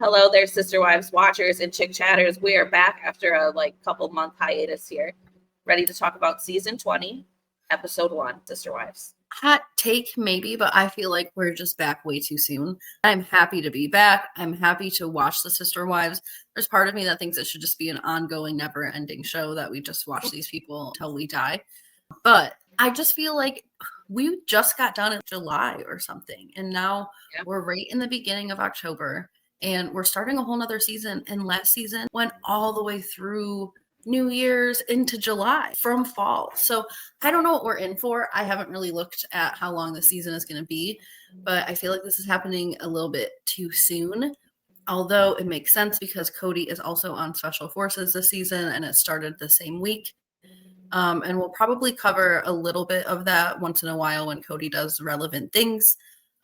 Hello there, Sister Wives watchers and chick chatters. We are back after a couple month hiatus here, ready to talk about season 20, episode 1, Sister Wives. Hot take maybe, but I feel like we're just back way too soon. I'm happy to be back. I'm happy to watch the Sister Wives. There's part of me that thinks it should just be an ongoing, never-ending show that we just watch these people until we die. But I just feel like we just got done in July or something, and now we're right in the beginning of October. And we're starting a whole nother season. And last season went all the way through New Year's into July from fall. So I don't know what we're in for. I haven't really looked at how long the season is going to be, but I feel like this is happening a little bit too soon. Although it makes sense because Kody is also on Special Forces this season and it started the same week. And we'll probably cover a little bit of that once in a while when Kody does relevant things.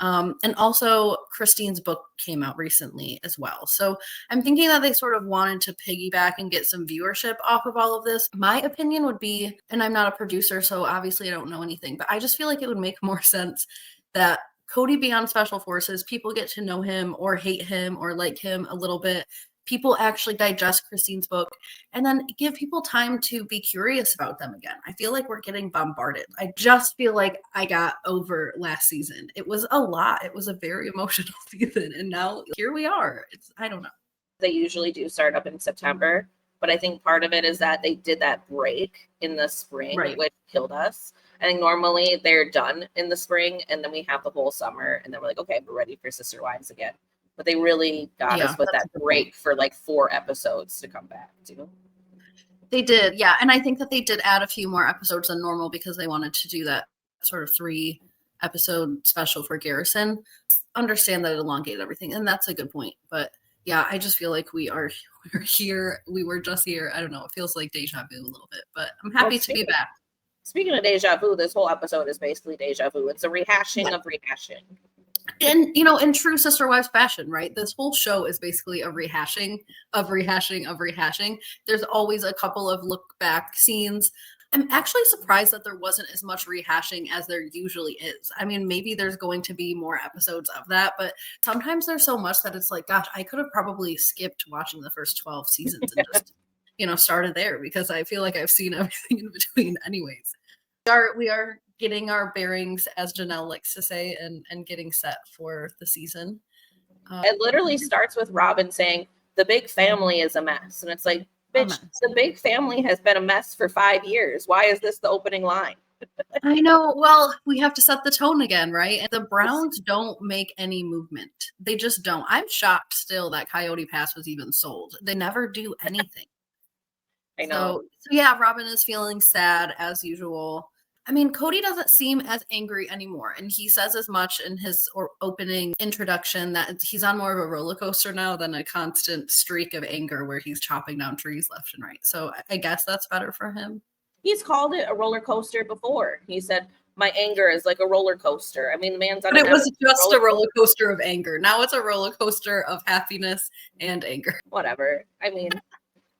And also Christine's book came out recently as well. So I'm thinking that they sort of wanted to piggyback and get some viewership off of all of this. My opinion would be, and I'm not a producer, so obviously I don't know anything, but I just feel like it would make more sense that Kody be on Special Forces, people get to know him or hate him or like him a little bit. People actually digest Christine's book and then give people time to be curious about them again. I feel like we're getting bombarded. I just feel like I got over last season. It was a lot. It was a very emotional season. And now here we are. I don't know. They usually do start up in September, but I think part of it is that they did that break in the spring, which killed us. I think normally they're done in the spring and then we have the whole summer and then we're like, okay, we're ready for Sister Wives again. But they really got us with that break for 4 episodes to come back to. They did, yeah. And I think that they did add a few more episodes than normal because they wanted to do that sort of 3-episode special for Garrison. Understand that it elongated everything, and that's a good point. But yeah, I just feel like we're here. We were just here. I don't know. It feels like deja vu a little bit, but I'm happy to be back. Speaking of deja vu, this whole episode is basically deja vu. It's a rehashing of rehashing. And, in true Sister Wives fashion, right? This whole show is basically a rehashing of rehashing of rehashing. There's always a couple of look back scenes. I'm actually surprised that there wasn't as much rehashing as there usually is. I mean, maybe there's going to be more episodes of that, but sometimes there's so much that it's like, gosh, I could have probably skipped watching the first 12 seasons and just, started there because I feel like I've seen everything in between anyways. We are getting our bearings, as Janelle likes to say, and getting set for the season. It literally starts with Robyn saying, the big family is a mess. And it's like, bitch, the big family has been a mess for 5 years. Why is this the opening line? I know. Well, we have to set the tone again, right? And the Browns don't make any movement. They just don't. I'm shocked still that Coyote Pass was even sold. They never do anything. I know. So yeah, Robyn is feeling sad as usual. I mean, Kody doesn't seem as angry anymore. And he says as much in his opening introduction that he's on more of a roller coaster now than a constant streak of anger where he's chopping down trees left and right. So I guess that's better for him. He's called it a roller coaster before. He said, my anger is like a roller coaster. I mean, the man's on. But it was just a roller coaster of anger. Now it's a roller coaster of happiness and anger. Whatever. I mean,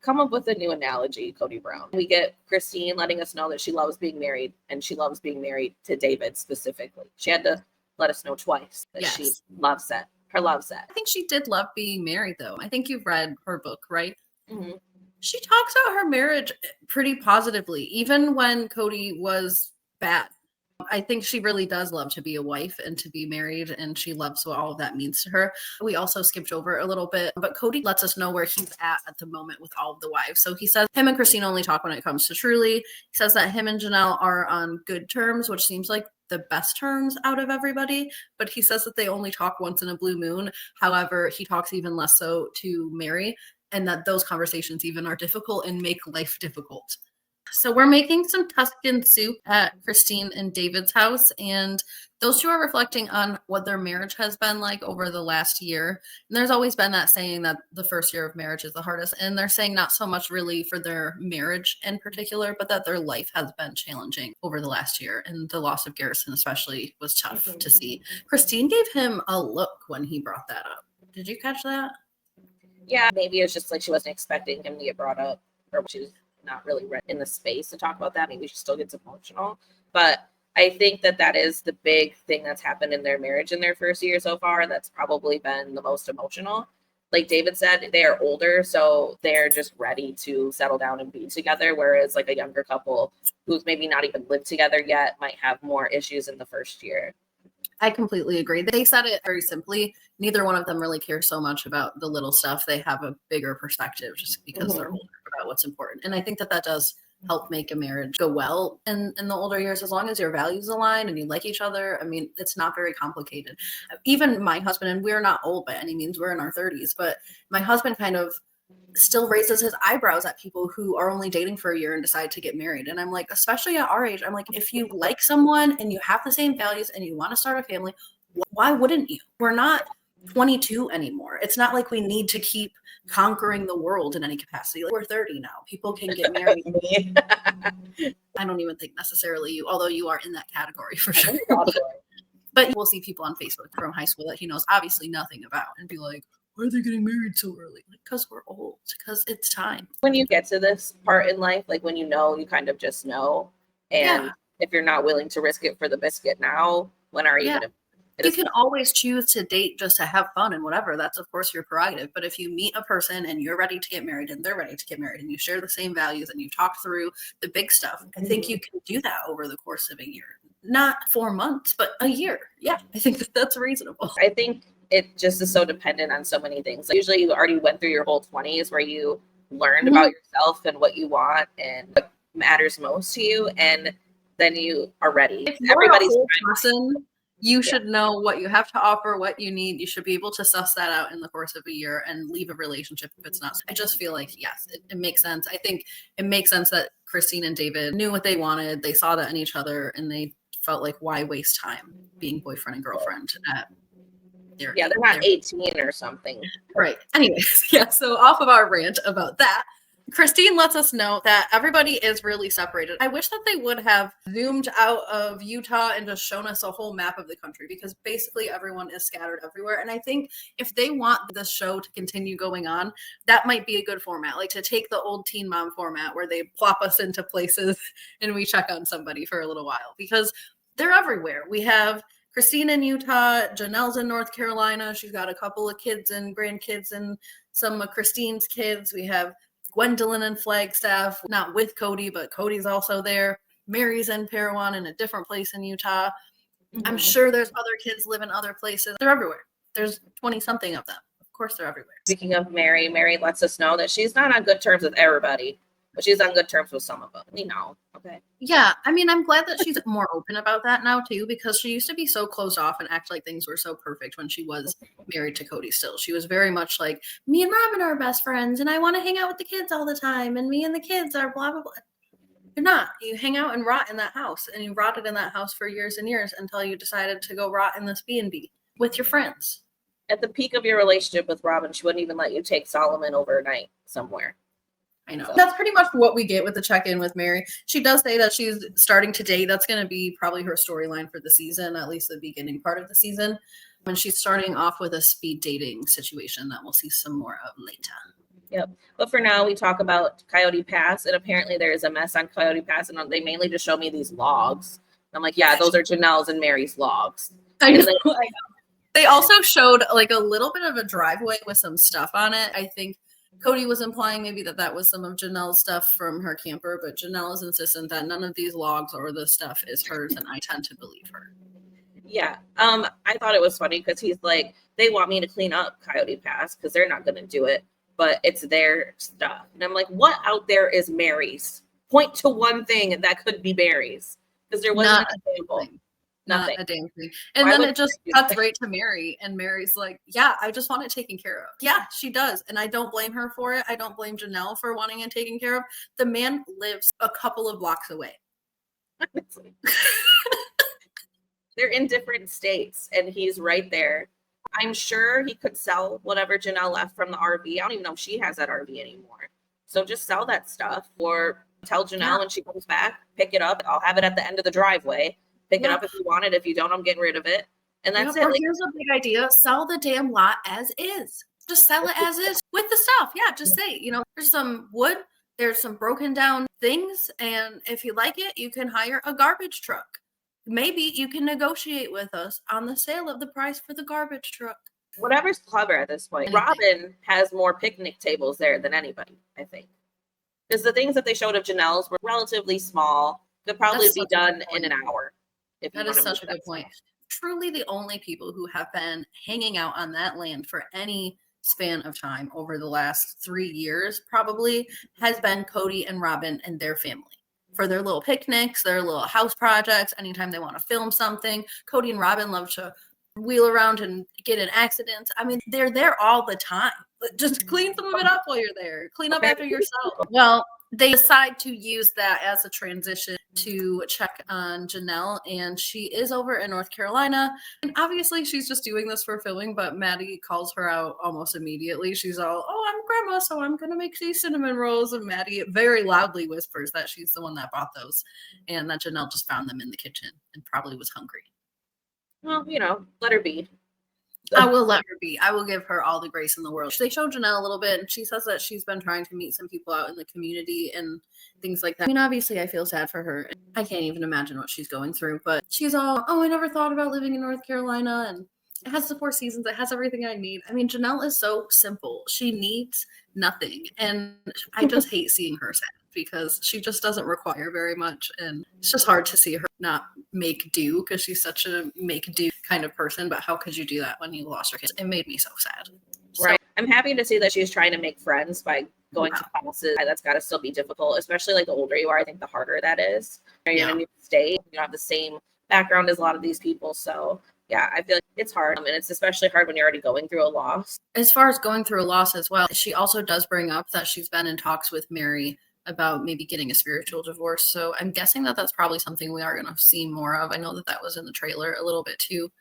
come up with a new analogy, Kody Brown. We get Christine letting us know that she loves being married, and she loves being married to David specifically. She had to let us know twice that she loves that. Her love set. I think she did love being married, though. I think you've read her book, right? Mm-hmm. She talks about her marriage pretty positively, even when Kody was bad. I think she really does love to be a wife and to be married, and she loves what all of that means to her. We also skipped over a little bit, but Kody lets us know where he's at the moment with all of the wives. So he says him and Christine only talk when it comes to Truly. He says that him and Janelle are on good terms, which seems like the best terms out of everybody, but he says that they only talk once in a blue moon. However, he talks even less so to Meri, and that those conversations even are difficult and make life difficult. So we're making some Tuscan soup at Christine and David's house, and those two are reflecting on what their marriage has been like over the last year. And there's always been that saying that the first year of marriage is the hardest, and they're saying not so much really for their marriage in particular, but that their life has been challenging over the last year, and the loss of Garrison especially was tough to see. Christine gave him a look when he brought that up. Did you catch that? Yeah, maybe it's just like she wasn't expecting him to get brought up, or she was not really in the space to talk about that. Maybe she still gets emotional, but I think that is the big thing that's happened in their marriage in their first year so far. That's probably been the most emotional. like David said, they are older, so they're just ready to settle down and be together. Whereas like a younger couple who's maybe not even lived together yet might have more issues in the first year. I completely agree. They said it very simply. Neither one of them really cares so much about the little stuff. They have a bigger perspective just because they're older about what's important. And I think that does help make a marriage go well in the older years, as long as your values align and you like each other. I mean, it's not very complicated. Even my husband, and we're not old by any means, we're in our 30s, but my husband kind of still raises his eyebrows at people who are only dating for a year and decide to get married. And I'm like, especially at our age, I'm like, if you like someone and you have the same values and you want to start a family, why wouldn't you? We're not 22 anymore. It's not like we need to keep conquering the world in any capacity. Like, we're 30 now. People can get married. I don't even think necessarily you, although you are in that category for sure. But we'll see people on Facebook from high school that he knows obviously nothing about and be like, why are they getting married so early? Because we're old, because it's time. When you get to this part in life, like when you know, you kind of just know. And if you're not willing to risk it for the biscuit now, when are you going to? You can always choose to date just to have fun and whatever. That's, of course, your prerogative. But if you meet a person and you're ready to get married and they're ready to get married and you share the same values and you talk through the big stuff, I think you can do that over the course of a year. Not 4 months, but a year. Yeah, I think that's reasonable. I think it just is so dependent on so many things. Like, usually you already went through your whole 20s where you learned about yourself and what you want and what matters most to you. And then you are ready. If you're everybody's a whole person, you should know what you have to offer, what you need. You should be able to suss that out in the course of a year and leave a relationship if it's not. I just feel like, yes, it makes sense. I think it makes sense that Christine and David knew what they wanted. They saw that in each other and they felt like, why waste time being boyfriend and girlfriend at they're not 18 or something. Right. Anyways, so off of our rant about that, Christine lets us know that everybody is really separated. I wish that they would have zoomed out of Utah and just shown us a whole map of the country, because basically everyone is scattered everywhere. And I think if they want this show to continue going on, that might be a good format, like to take the old Teen Mom format where they plop us into places and we check on somebody for a little while, because they're everywhere. We have Christine in Utah, Janelle's in North Carolina. She's got a couple of kids and grandkids and some of Christine's kids. We have Gwendolyn in Flagstaff, not with Kody, but Cody's also there. Meri's in Parowan in a different place in Utah. I'm sure there's other kids live in other places. They're everywhere. There's 20-something of them. Of course they're everywhere. Speaking of Meri, Meri lets us know that she's not on good terms with everybody, but she's on good terms with some of them. We know. Okay. Yeah. I mean, I'm glad that she's more open about that now, too, because she used to be so closed off and act like things were so perfect when she was married to Kody still. She was very much like, me and Robyn are best friends and I want to hang out with the kids all the time and me and the kids are blah, blah, blah. You're not. You hang out and rot in that house, and you rotted in that house for years and years until you decided to go rot in this B&B with your friends. At the peak of your relationship with Robyn, she wouldn't even let you take Solomon overnight somewhere. I know. That's pretty much what we get with the check-in with Meri. She does say that she's starting to date. That's going to be probably her storyline for the season, at least the beginning part of the season. When she's starting off with a speed dating situation that we'll see some more of later. Yep. But for now, we talk about Coyote Pass, and apparently there is a mess on Coyote Pass, and they mainly just show me these logs. I'm like, yeah, those are Janelle's and Meri's logs. I know. They also showed like a little bit of a driveway with some stuff on it. I think Kody was implying maybe that was some of Janelle's stuff from her camper, but Janelle is insistent that none of these logs or the stuff is hers, and I tend to believe her. Yeah. I thought it was funny because he's like, they want me to clean up Coyote Pass because they're not going to do it, but it's their stuff. And I'm like, what out there is Meri's? Point to one thing that could be Meri's, because there wasn't an example. Nothing. Not a damn thing. And then it just cuts right to Meri, and Meri's like, yeah, I just want it taken care of. Yeah, she does. And I don't blame her for it. I don't blame Janelle for wanting it taken care of. The man lives a couple of blocks away. They're in different states, and he's right there. I'm sure he could sell whatever Janelle left from the RV. I don't even know if she has that RV anymore. So just sell that stuff, or tell Janelle when she comes back, pick it up. I'll have it at the end of the driveway. Pick it up if you want it. If you don't, I'm getting rid of it. And that's it. Or here's a big idea. Sell the damn lot as is. Just sell it as is with the stuff. Yeah, just say, there's some wood. There's some broken down things. And if you like it, you can hire a garbage truck. Maybe you can negotiate with us on the sale of the price for the garbage truck. Whatever's clever at this point. Robyn has more picnic tables there than anybody, I think. Because the things that they showed of Janelle's were relatively small. Could probably be done in an hour. That is such a good point. Truly the only people who have been hanging out on that land for any span of time over the last 3 years probably has been Kody and Robyn and their family. For their little picnics, their little house projects, anytime they want to film something. Kody and Robyn love to wheel around and get in accidents. I mean, they're there all the time. Just clean some of it up while you're there. Clean up after yourself. Well, they decide to use that as a transition to check on Janelle, and she is over in North Carolina. And obviously, she's just doing this for filming, but Maddie calls her out almost immediately. She's all, "Oh, I'm grandma, so I'm going to make these cinnamon rolls." And Maddie very loudly whispers that she's the one that bought those, and that Janelle just found them in the kitchen and probably was hungry. Well, let her be. I will let her be. I will give her all the grace in the world. They show Janelle a little bit, and she says that she's been trying to meet some people out in the community and things like that. I mean, obviously, I feel sad for her. I can't even imagine what she's going through, but she's all, "Oh, I never thought about living in North Carolina, and it has the 4 seasons. It has everything I need." I mean, Janelle is so simple. She needs nothing, and I just hate seeing her sad because she just doesn't require very much, and it's just hard to see her not make do because she's such a make do kind of person. But how could you do that when you lost your kids? It made me so sad. Right. So, I'm happy to see that she's trying to make friends by going to classes. That's got to still be difficult, especially like the older you are. I think the harder that is. You're in a new state. You don't have the same background as a lot of these people. So yeah, I feel like it's hard. And it's especially hard when you're already going through a loss. As far as going through a loss as well, she also does bring up that she's been in talks with Meri about maybe getting a spiritual divorce. So I'm guessing that that's probably something we are going to see more of. I know that that was in the trailer a little bit too.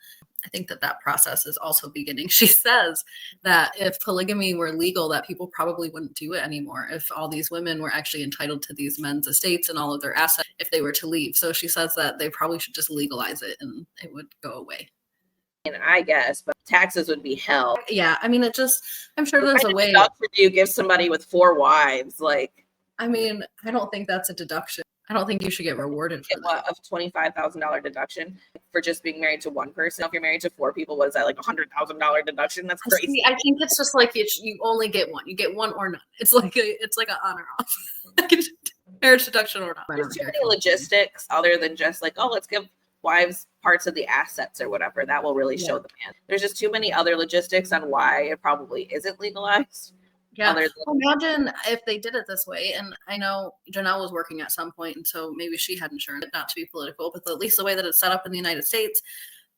I think that that process is also beginning. She says that if polygamy were legal, that people probably wouldn't do it anymore if all these women were actually entitled to these men's estates and all of their assets if they were to leave. So she says that they probably should just legalize it and it would go away. And I guess, but taxes would be hell. Yeah, I mean, I'm sure there's a way. You give somebody with 4 wives, like. I mean, I don't think that's a deduction. I don't think you should get rewarded for that. A $25,000 deduction for just being married to one person. If you're married to 4 people, what is that, like $100,000 deduction? That's crazy. I think it's just like you only get one. You get one or none. It's like an on or off. Marriage deduction or not. There's too many logistics other than just like, oh, let's give wives parts of the assets or whatever. That will really show the man. There's just too many other logistics on why it probably isn't legalized. Yeah, imagine if they did it this way. And I know Janelle was working at some point, and so maybe she had insurance, not to be political, but at least the way that it's set up in the United States,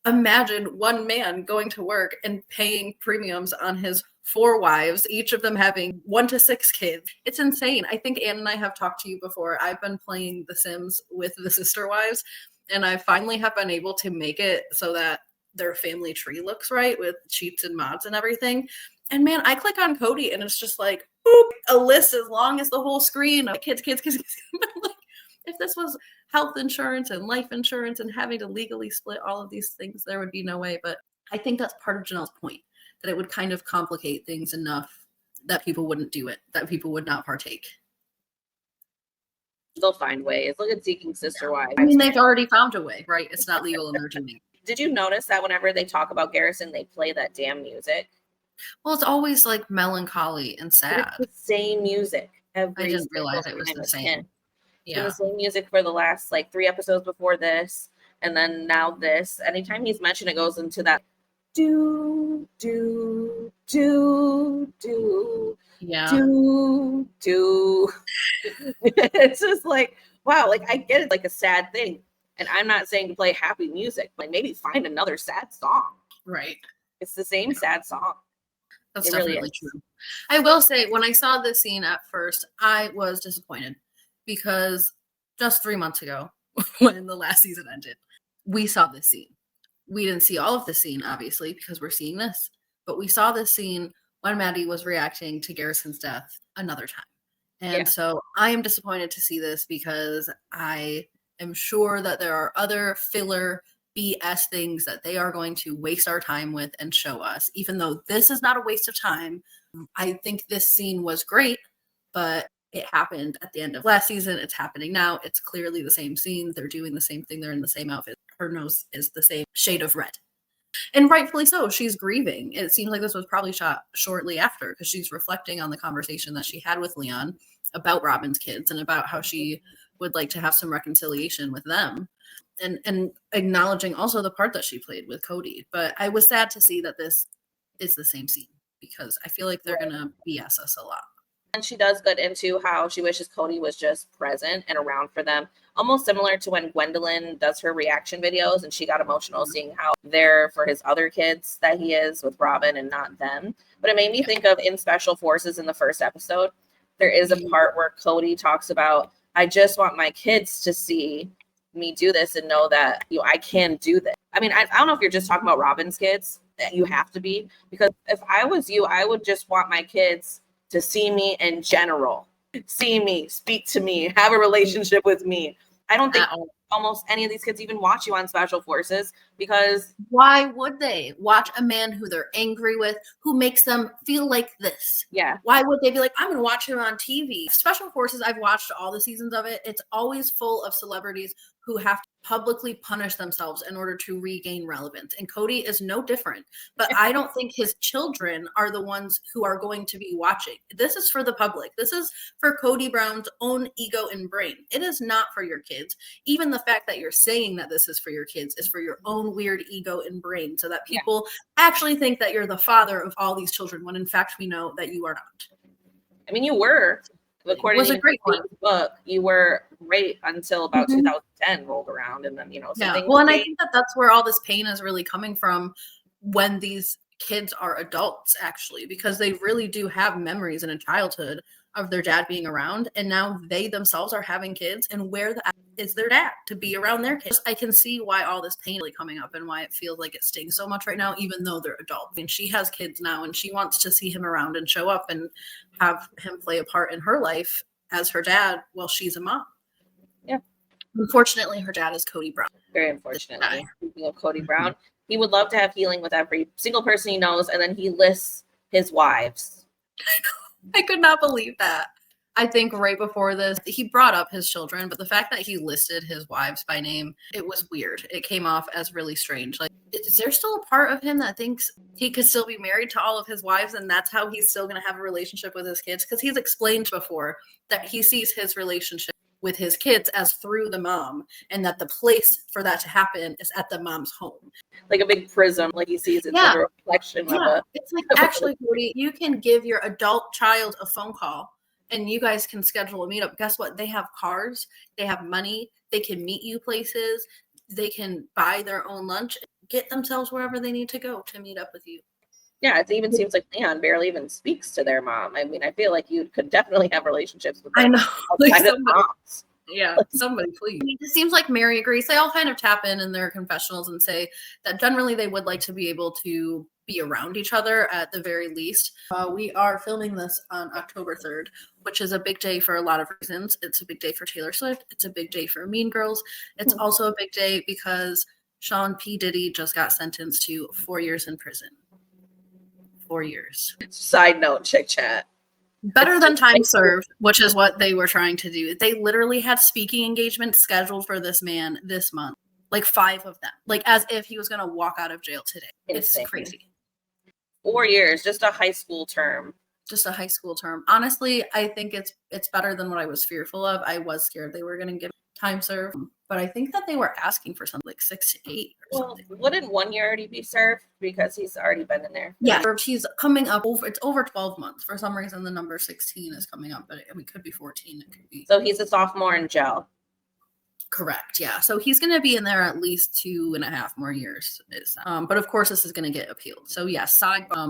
imagine one man going to work and paying premiums on his 4 wives, each of them having 1 to 6 kids. It's insane. I think Anne and I have talked to you before. I've been playing The Sims with the sister wives, and I finally have been able to make it so that their family tree looks right with cheats and mods and everything. And man, I click on Kody and it's just like, boop, a list as long as the whole screen of kids. Like, if this was health insurance and life insurance and having to legally split all of these things, there would be no way. But I think that's part of Janelle's point, that it would kind of complicate things enough that people wouldn't do it, that people would not partake. They'll find ways. Look at Seeking Sister Wives. I mean, they've already found a way, right? It's not legal and they're doing it. Did you notice that whenever they talk about Garrison, they play that damn music? Well, it's always like melancholy and sad. It's the same music. I didn't realize it was the same. Yeah, the same music for the last like 3 episodes before this, and then now this. Anytime he's mentioned, it goes into that do do do do. Yeah. Do. It's just like, wow, like I get it, like a sad thing. And I'm not saying to play happy music, but maybe find another sad song. Right. It's the same sad song. That's definitely true. I will say, when I saw this scene at first, I was disappointed because just 3 months ago, when the last season ended, we saw this scene. We didn't see all of the scene, obviously, because we're seeing this. But we saw this scene when Maddie was reacting to Garrison's death another time. And so I am disappointed to see this because I am sure that there are other filler BS things that they are going to waste our time with and show us. Even though this is not a waste of time, I think this scene was great, but it happened at the end of last season. It's happening now. It's clearly the same scene. They're doing the same thing. They're in the same outfit. Her nose is the same shade of red. And rightfully so. She's grieving. It seems like this was probably shot shortly after because she's reflecting on the conversation that she had with Leon about Robyn's kids and about how she would like to have some reconciliation with them. And acknowledging also the part that she played with Kody. But I was sad to see that this is the same scene because I feel like they're going to BS us a lot. And she does get into how she wishes Kody was just present and around for them. Almost similar to when Gwendolyn does her reaction videos and she got emotional seeing how they're for his other kids that he is with Robyn and not them. But it made me think of in Special Forces in the first episode. There is a part where Kody talks about, I just want my kids to see me do this and know that I can do this. I mean, I don't know if you're just talking about Robyn's kids, that you have to be, because if I was you, I would just want my kids to see me in general, see me, speak to me, have a relationship with me. I don't think almost any of these kids even watch you on Special Forces because why would they watch a man who they're angry with, who makes them feel like this? Yeah. Why would they be like, I'm going to watch him on TV? Special Forces, I've watched all the seasons of it. It's always full of celebrities who have to publicly punish themselves in order to regain relevance. And Kody is no different. But I don't think his children are the ones who are going to be watching. This is for the public. This is for Kody Brown's own ego and brain. It is not for your kids. Even the fact that you're saying that this is for your kids is for your own weird ego and brain so that people actually think that you're the father of all these children when in fact we know that you are not. I mean, you were. According to the book, you were great until about 2010 rolled around, and then Well, and I think that that's where all this pain is really coming from when these kids are adults, actually, because they really do have memories in a childhood of their dad being around, and now they themselves are having kids, and where is their dad to be around their kids? I can see why all this pain is really coming up and why it feels like it stings so much right now, even though they're adults. I mean, she has kids now, and she wants to see him around and show up and have him play a part in her life as her dad while she's a mom. Yeah. Unfortunately, her dad is Kody Brown. Very unfortunately. Speaking of Kody Brown, he would love to have healing with every single person he knows, and then he lists his wives. I could not believe that. I think right before this, he brought up his children, but the fact that he listed his wives by name, it was weird. It came off as really strange. Like, is there still a part of him that thinks he could still be married to all of his wives and that's how he's still going to have a relationship with his kids? Because he's explained before that he sees his relationship with his kids as through the mom and that the place for that to happen is at the mom's home. Like a big prism, like he sees it's like a reflection of it's like, actually, Kody, you can give your adult child a phone call and you guys can schedule a meetup. Guess what? They have cars, they have money, they can meet you places, they can buy their own lunch, get themselves wherever they need to go to meet up with you. Yeah, it even seems like Leon barely even speaks to their mom. I mean, I feel like you could definitely have relationships with them. I know. Like moms. Yeah, somebody please. I mean, it seems like Meri agrees. They all kind of tap in their confessionals and say that generally they would like to be able to be around each other at the very least. We are filming this on October 3rd, which is a big day for a lot of reasons. It's a big day for Taylor Swift. It's a big day for Mean Girls. It's also a big day because Sean P. Diddy just got sentenced to 4 years in prison. 4 years. Side note, Chick Chat. Better than time served, which is what they were trying to do. They literally had speaking engagements scheduled for this man this month. Like 5 of them. Like as if he was going to walk out of jail today. Insane. It's crazy. 4 years, just a high school term. Just a high school term. Honestly, I think it's better than what I was fearful of. I was scared they were going to give time served, but I think that they were asking for something like 6 to 8 or something. Wouldn't 1 year already be served because he's already been in there? Yeah, he's coming up it's over 12 months. For some reason, the number 16 is coming up, but it could be 14. It could be. So he's a sophomore in jail. Correct. Yeah. So he's going to be in there at least 2.5 more years. But of course, this is going to get appealed. So yes,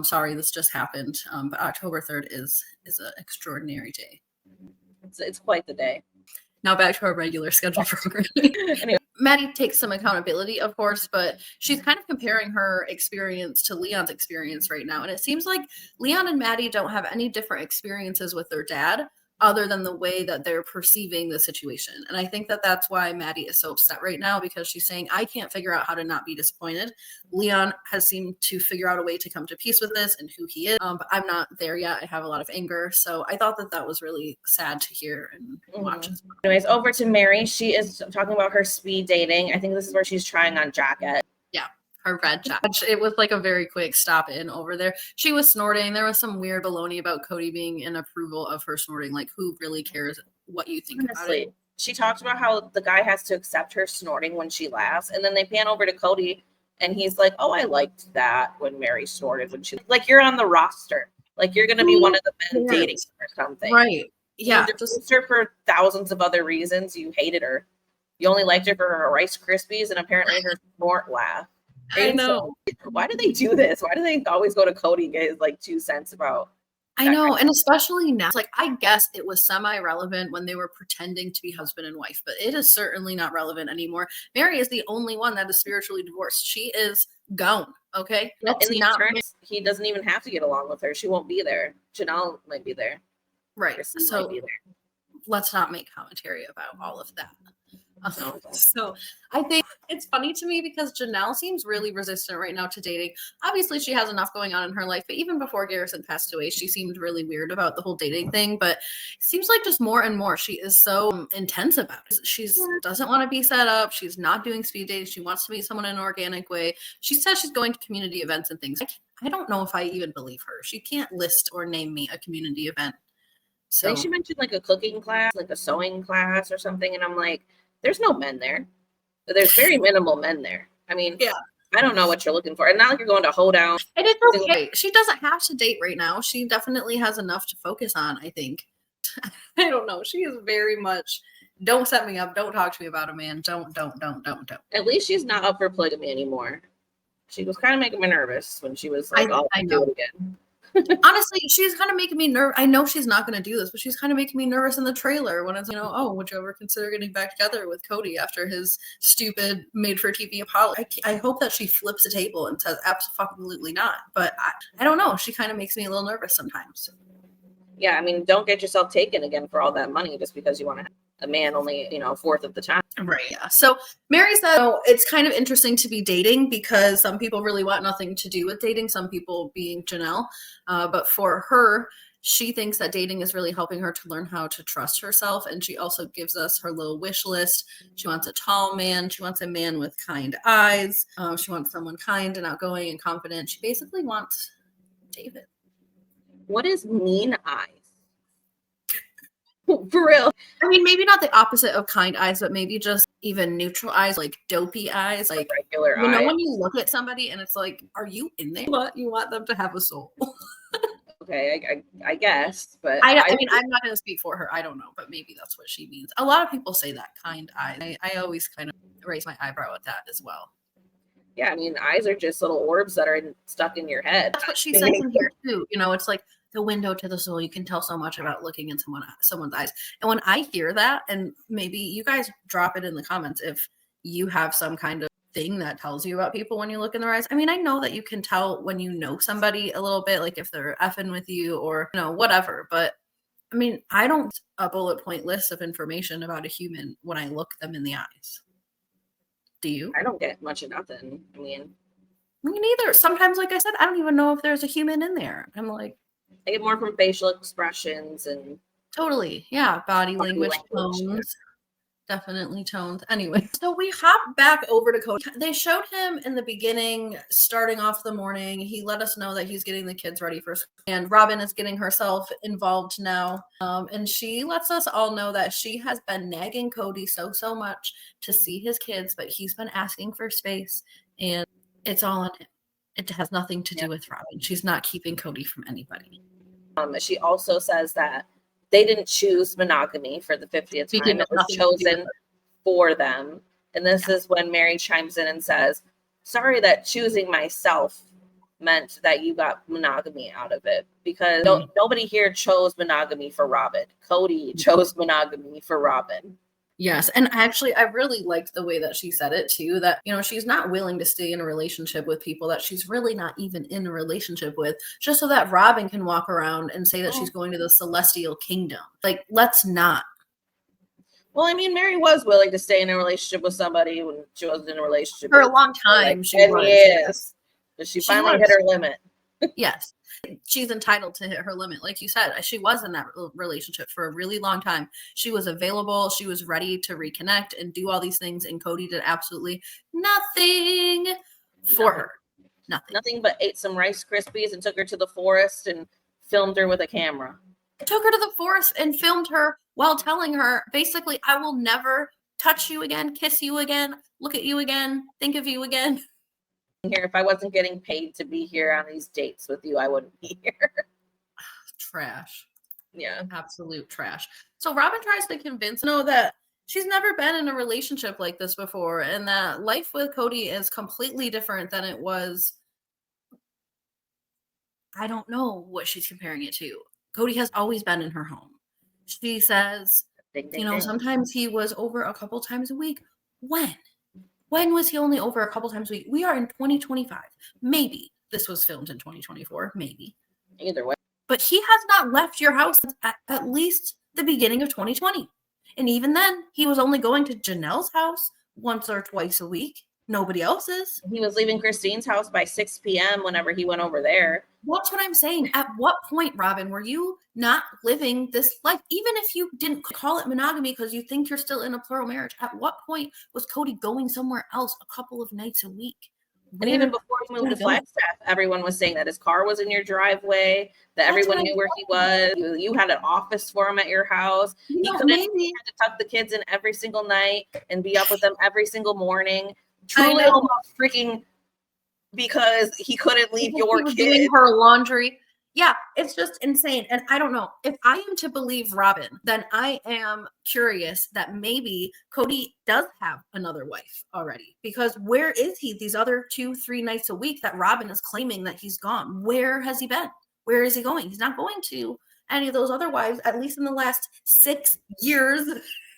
sorry, this just happened. But October 3rd is an extraordinary day. It's quite the day. Now back to our regular schedule programming. Anyway, Maddie takes some accountability, of course, but she's kind of comparing her experience to Leon's experience right now. And it seems like Leon and Maddie don't have any different experiences with their dad other than the way that they're perceiving the situation. And I think that that's why Maddie is so upset right now, because she's saying, I can't figure out how to not be disappointed. Leon has seemed to figure out a way to come to peace with this and who he is, but I'm not there yet. I have a lot of anger. So I thought that was really sad to hear and watch. Anyways, over to Meri. She is talking about her speed dating. I think this is where she's trying on jacket. Yeah. her red jacket. It was like a very quick stop in over there. She was snorting. There was some weird baloney about Kody being in approval of her snorting. Like, who really cares what you think about it? She talked about how the guy has to accept her snorting when she laughs, and then they pan over to Kody, and he's like, "Oh, I liked that when Meri snorted when she like you're on the roster, like you're gonna be one of the men dating or something, right? Yeah, you just her for thousands of other reasons. You hated her. You only liked her for her Rice Krispies and apparently her snort laugh. I know. So, why do they do this? Why do they always go to Kody and get his like 2 cents about? I know, and especially now, it's like, I guess it was semi-relevant when they were pretending to be husband and wife, but it is certainly not relevant anymore. Meri is the only one that is spiritually divorced. She is gone, okay? He doesn't even have to get along with her. She won't be there. Janelle might be there. Right. So let's not make commentary about all of that. So I think it's funny to me because Janelle seems really resistant right now to dating. Obviously, she has enough going on in her life, but even before Garrison passed away, she seemed really weird about the whole dating thing. But it seems like just more and more she is so intense about it. She doesn't want to be set up. She's not doing speed dating. She wants to meet someone in an organic way. She says she's going to community events and things. I don't know if I even believe her. She can't list or name me a community event. So I think she mentioned like a cooking class, like a sewing class or something, and I'm like, there's no men there. There's very minimal men there. I mean, yeah, I don't know what you're looking for. And not like you're going to hoedown. And it's okay. She doesn't have to date right now. She definitely has enough to focus on, I think. I don't know. She is very much, don't set me up. Don't talk to me about a man. Don't. At least she's not up for polygamy anymore. She was kind of making me nervous when she was like, I'll do it again. Honestly, she's kind of making me nervous. I know she's not going to do this, but she's kind of making me nervous in the trailer when it's, oh, would you ever consider getting back together with Kody after his stupid made-for-TV apology? I hope that she flips the table and says absolutely not. But I don't know. She kind of makes me a little nervous sometimes. Yeah, I mean, don't get yourself taken again for all that money just because you want to have a man only, a fourth of the time. Right, yeah. So Meri said, it's kind of interesting to be dating because some people really want nothing to do with dating, some people being Janelle. But for her, she thinks that dating is really helping her to learn how to trust herself. And she also gives us her little wish list. She wants a tall man. She wants a man with kind eyes. She wants someone kind and outgoing and confident. She basically wants David. What is mean eyes? For real. I mean, maybe not the opposite of kind eyes, but maybe just even neutral eyes, like dopey eyes, like regular eyes. When you look at somebody and it's like, are you in there? But you want them to have a soul. Okay, I guess, but I mean, I'm not going to speak for her. I don't know, but maybe that's what she means. A lot of people say that, kind eyes. I always kind of raise my eyebrow at that as well. Yeah, I mean, eyes are just little orbs that are stuck in your head. That's what she says in here too. It's like the window to the soul. You can tell so much about looking in someone's eyes. And when I hear that, and maybe you guys drop it in the comments if you have some kind of thing that tells you about people when you look in their eyes. I mean, I know that you can tell when you know somebody a little bit, like if they're effing with you or whatever. But I mean, I don't a bullet point list of information about a human when I look them in the eyes. Do you? I don't get much of nothing. I mean, me neither. Sometimes, like I said, I don't even know if there's a human in there. I'm like, I get more from facial expressions and totally, yeah, body language, tones, definitely tones. Anyway, so we hop back over to Kody. They showed him in the beginning, starting off the morning. He let us know that he's getting the kids ready for school, and Robyn is getting herself involved now. And she lets us all know that she has been nagging Kody so much to see his kids, but he's been asking for space, and it's all on him. It has nothing to do with Robyn. She's not keeping Kody from anybody. She also says that they didn't choose monogamy for the 50th time. It was chosen for them. And this is when Meri chimes in and says, sorry that choosing myself meant that you got monogamy out of it. Because nobody here chose monogamy for Robyn. Kody chose monogamy for Robyn. Yes. And actually, I really liked the way that she said it too, that, she's not willing to stay in a relationship with people that she's really not even in a relationship with, just so that Robyn can walk around and say that she's going to the celestial kingdom. Like, let's not. Well, I mean, Meri was willing to stay in a relationship with somebody when she wasn't in a relationship for a long time. She was. Yes. But she finally hit her limit. Yes. She's entitled to hit her limit. Like you said, she was in that relationship for a really long time. She was available. She was ready to reconnect and do all these things. And Kody did absolutely nothing. for her. Nothing but ate some Rice Krispies and took her to the forest and filmed her with a camera. Took her to the forest and filmed her while telling her, basically, I will never touch you again, kiss you again, look at you again, think of you again. Here, if I wasn't getting paid to be here on these dates with you, I wouldn't be here. Trash. Yeah. Absolute trash. So Robyn tries to convince that she's never been in a relationship like this before, and that life with Kody is completely different than it was. I don't know what she's comparing it to. Kody has always been in her home. She says, sometimes he was over a couple times a week. When? When was he only over a couple times a week? We are in 2025. Maybe this was filmed in 2024. Maybe. Either way. But he has not left your house at least the beginning of 2020. And even then, he was only going to Janelle's house once or twice a week. Nobody else's. He was leaving Christine's house by 6 p.m. whenever he went over there. That's what I'm saying. At what point, Robyn, were you not living this life? Even if you didn't call it monogamy because you think you're still in a plural marriage, at what point was Kody going somewhere else a couple of nights a week? And even before he moved to Flagstaff, everyone was saying that his car was in your driveway, that everyone knew where he was. You had an office for him at your house. He had to tuck the kids in every single night and be up with them every single morning. Truly almost freaking because he couldn't leave your kids. Doing her laundry. Yeah, it's just insane. And I don't know. If I am to believe Robyn, then I am curious that maybe Kody does have another wife already. Because where is he these other 2-3 nights a week that Robyn is claiming that he's gone? Where has he been? Where is he going? He's not going to any of those other wives, at least in the last 6 years.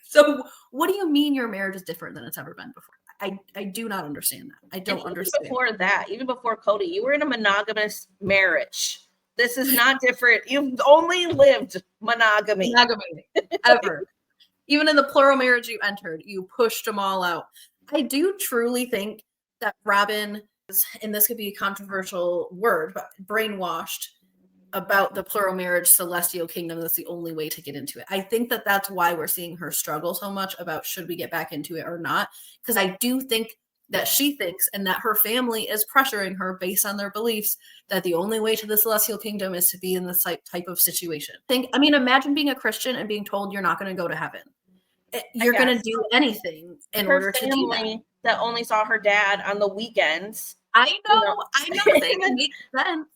So what do you mean your marriage is different than it's ever been before? I do not understand that. I don't understand. Before that, even before Kody, you were in a monogamous marriage. This is not different. You've only lived monogamy. Ever. Even in the plural marriage you entered, you pushed them all out. I do truly think that Robyn is, and this could be a controversial word, but brainwashed about the plural marriage celestial kingdom. That's the only way to get into it. I think that that's why we're seeing her struggle so much about should we get back into it or not. Because I do think that she thinks and that her family is pressuring her based on their beliefs that the only way to the celestial kingdom is to be in this type of situation. Imagine being a Christian and being told you're not going to go to heaven. You're going to do anything in order to do that only saw her dad on the weekends. I know. It makes sense.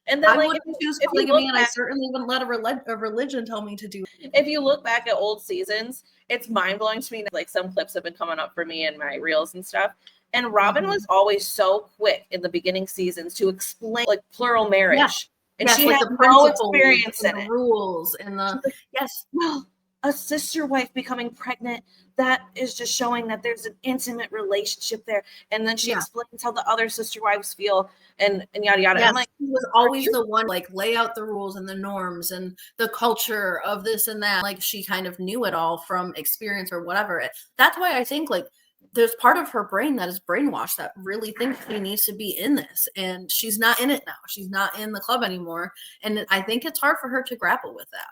And then, I wouldn't choose polygamy, and I certainly wouldn't let a religion tell me to do it. If you look back at old seasons, it's mind-blowing to me that some clips have been coming up for me in my reels and stuff. And Robyn was always so quick in the beginning seasons to explain plural marriage. Yeah. And she had no experience in it. Rules and well, a sister wife becoming pregnant, that is just showing that there's an intimate relationship there. And then she explains how the other sister wives feel and yada yada. Yes, I'm she was always the one lay out the rules and the norms and the culture of this and that. She kind of knew it all from experience or whatever. That's why I think there's part of her brain that is brainwashed that really thinks she needs to be in this, and she's not in it now. She's not in the club anymore. And I think it's hard for her to grapple with that.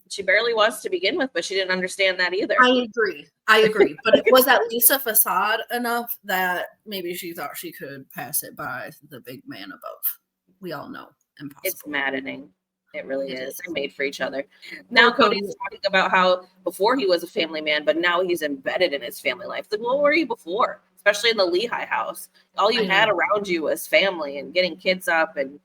She barely was to begin with, but she didn't understand that either. I agree. But it was at least a facade enough that maybe she thought she could pass it by the big man above. We all know impossible. It's maddening. It really is. They're made for each other. Now Cody's talking about how before he was a family man, but now he's embedded in his family life. What were you before? Especially in the Lehigh house. All you had around you was family and getting kids up and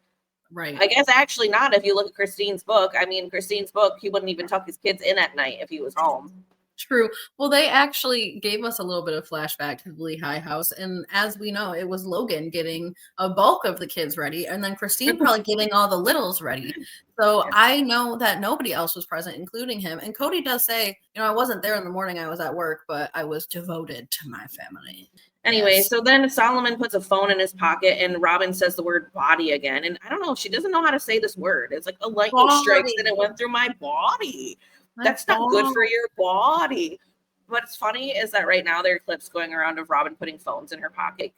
right. I guess actually not if you look at Christine's book. Christine's book, he wouldn't even tuck his kids in at night if he was home. True. Well, they actually gave us a little bit of flashback to the Lehigh house. And as we know, it was Logan getting a bulk of the kids ready. And then Christine probably getting all the littles ready. So I know that nobody else was present, including him. And Kody does say, I wasn't there in the morning. I was at work, but I was devoted to my family. Anyway, so then Solomon puts a phone in his pocket and Robyn says the word body again. And I don't know, she doesn't know how to say this word. It's like a lightning strikes and it went through my body. That's not good for your body. What's funny is that right now there are clips going around of Robyn putting phones in her pocket.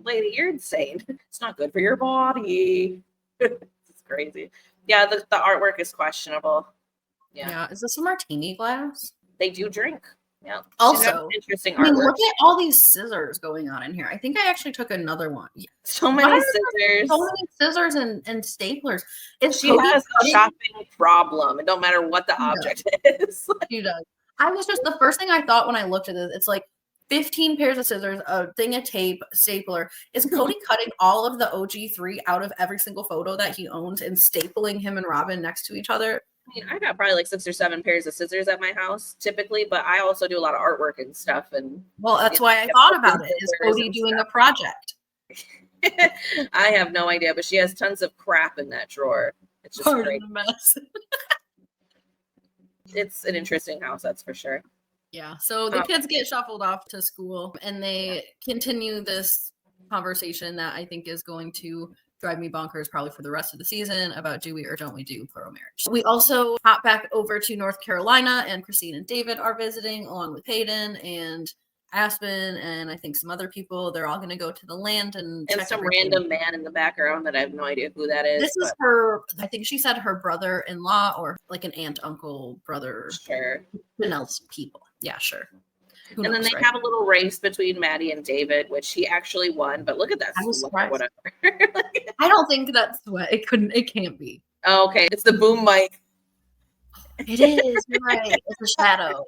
Lady, you're insane. It's not good for your body. It's crazy. Yeah, the artwork is questionable. Yeah. Is this a martini glass? They do drink. Yeah. Also, interesting I mean, artwork. look at all these scissors going on in here. I think I actually took another one. So many scissors. So many scissors and staplers. She has a shopping problem. It don't matter what the object is. She does. I was just, the first thing I thought when I looked at this, it's like 15 pairs of scissors, a thing of tape, stapler. Is Kody cutting all of the OG3 out of every single photo that he owns and stapling him and Robyn next to each other? I mean, I got probably like 6 or 7 pairs of scissors at my house typically, but I also do a lot of artwork and stuff. And well, that's why I thought about it. Is Kody doing a project? I have no idea, but she has tons of crap in that drawer. It's just Part of the mess. It's an interesting house, that's for sure. Yeah. So the kids get shuffled off to school, and they continue this conversation that I think is going to drive me bonkers probably for the rest of the season about do we or don't we do plural marriage. We also hop back over to North Carolina, and Christine and David are visiting along with Hayden and Aspen and I think some other people. They're all going to go to the land and some random man in the background that I have no idea who that is. This is her, I think she said her brother-in-law or like an aunt, uncle, brother. Sure. Janelle's people. Yeah, sure. Who knows, then they have a little race between Maddie and David, which he actually won. But look at that. I was surprised. Whatever. I don't think that's what it couldn't. It can't be. Oh, okay, it's the boom mic. It is. You're right. It's a shadow.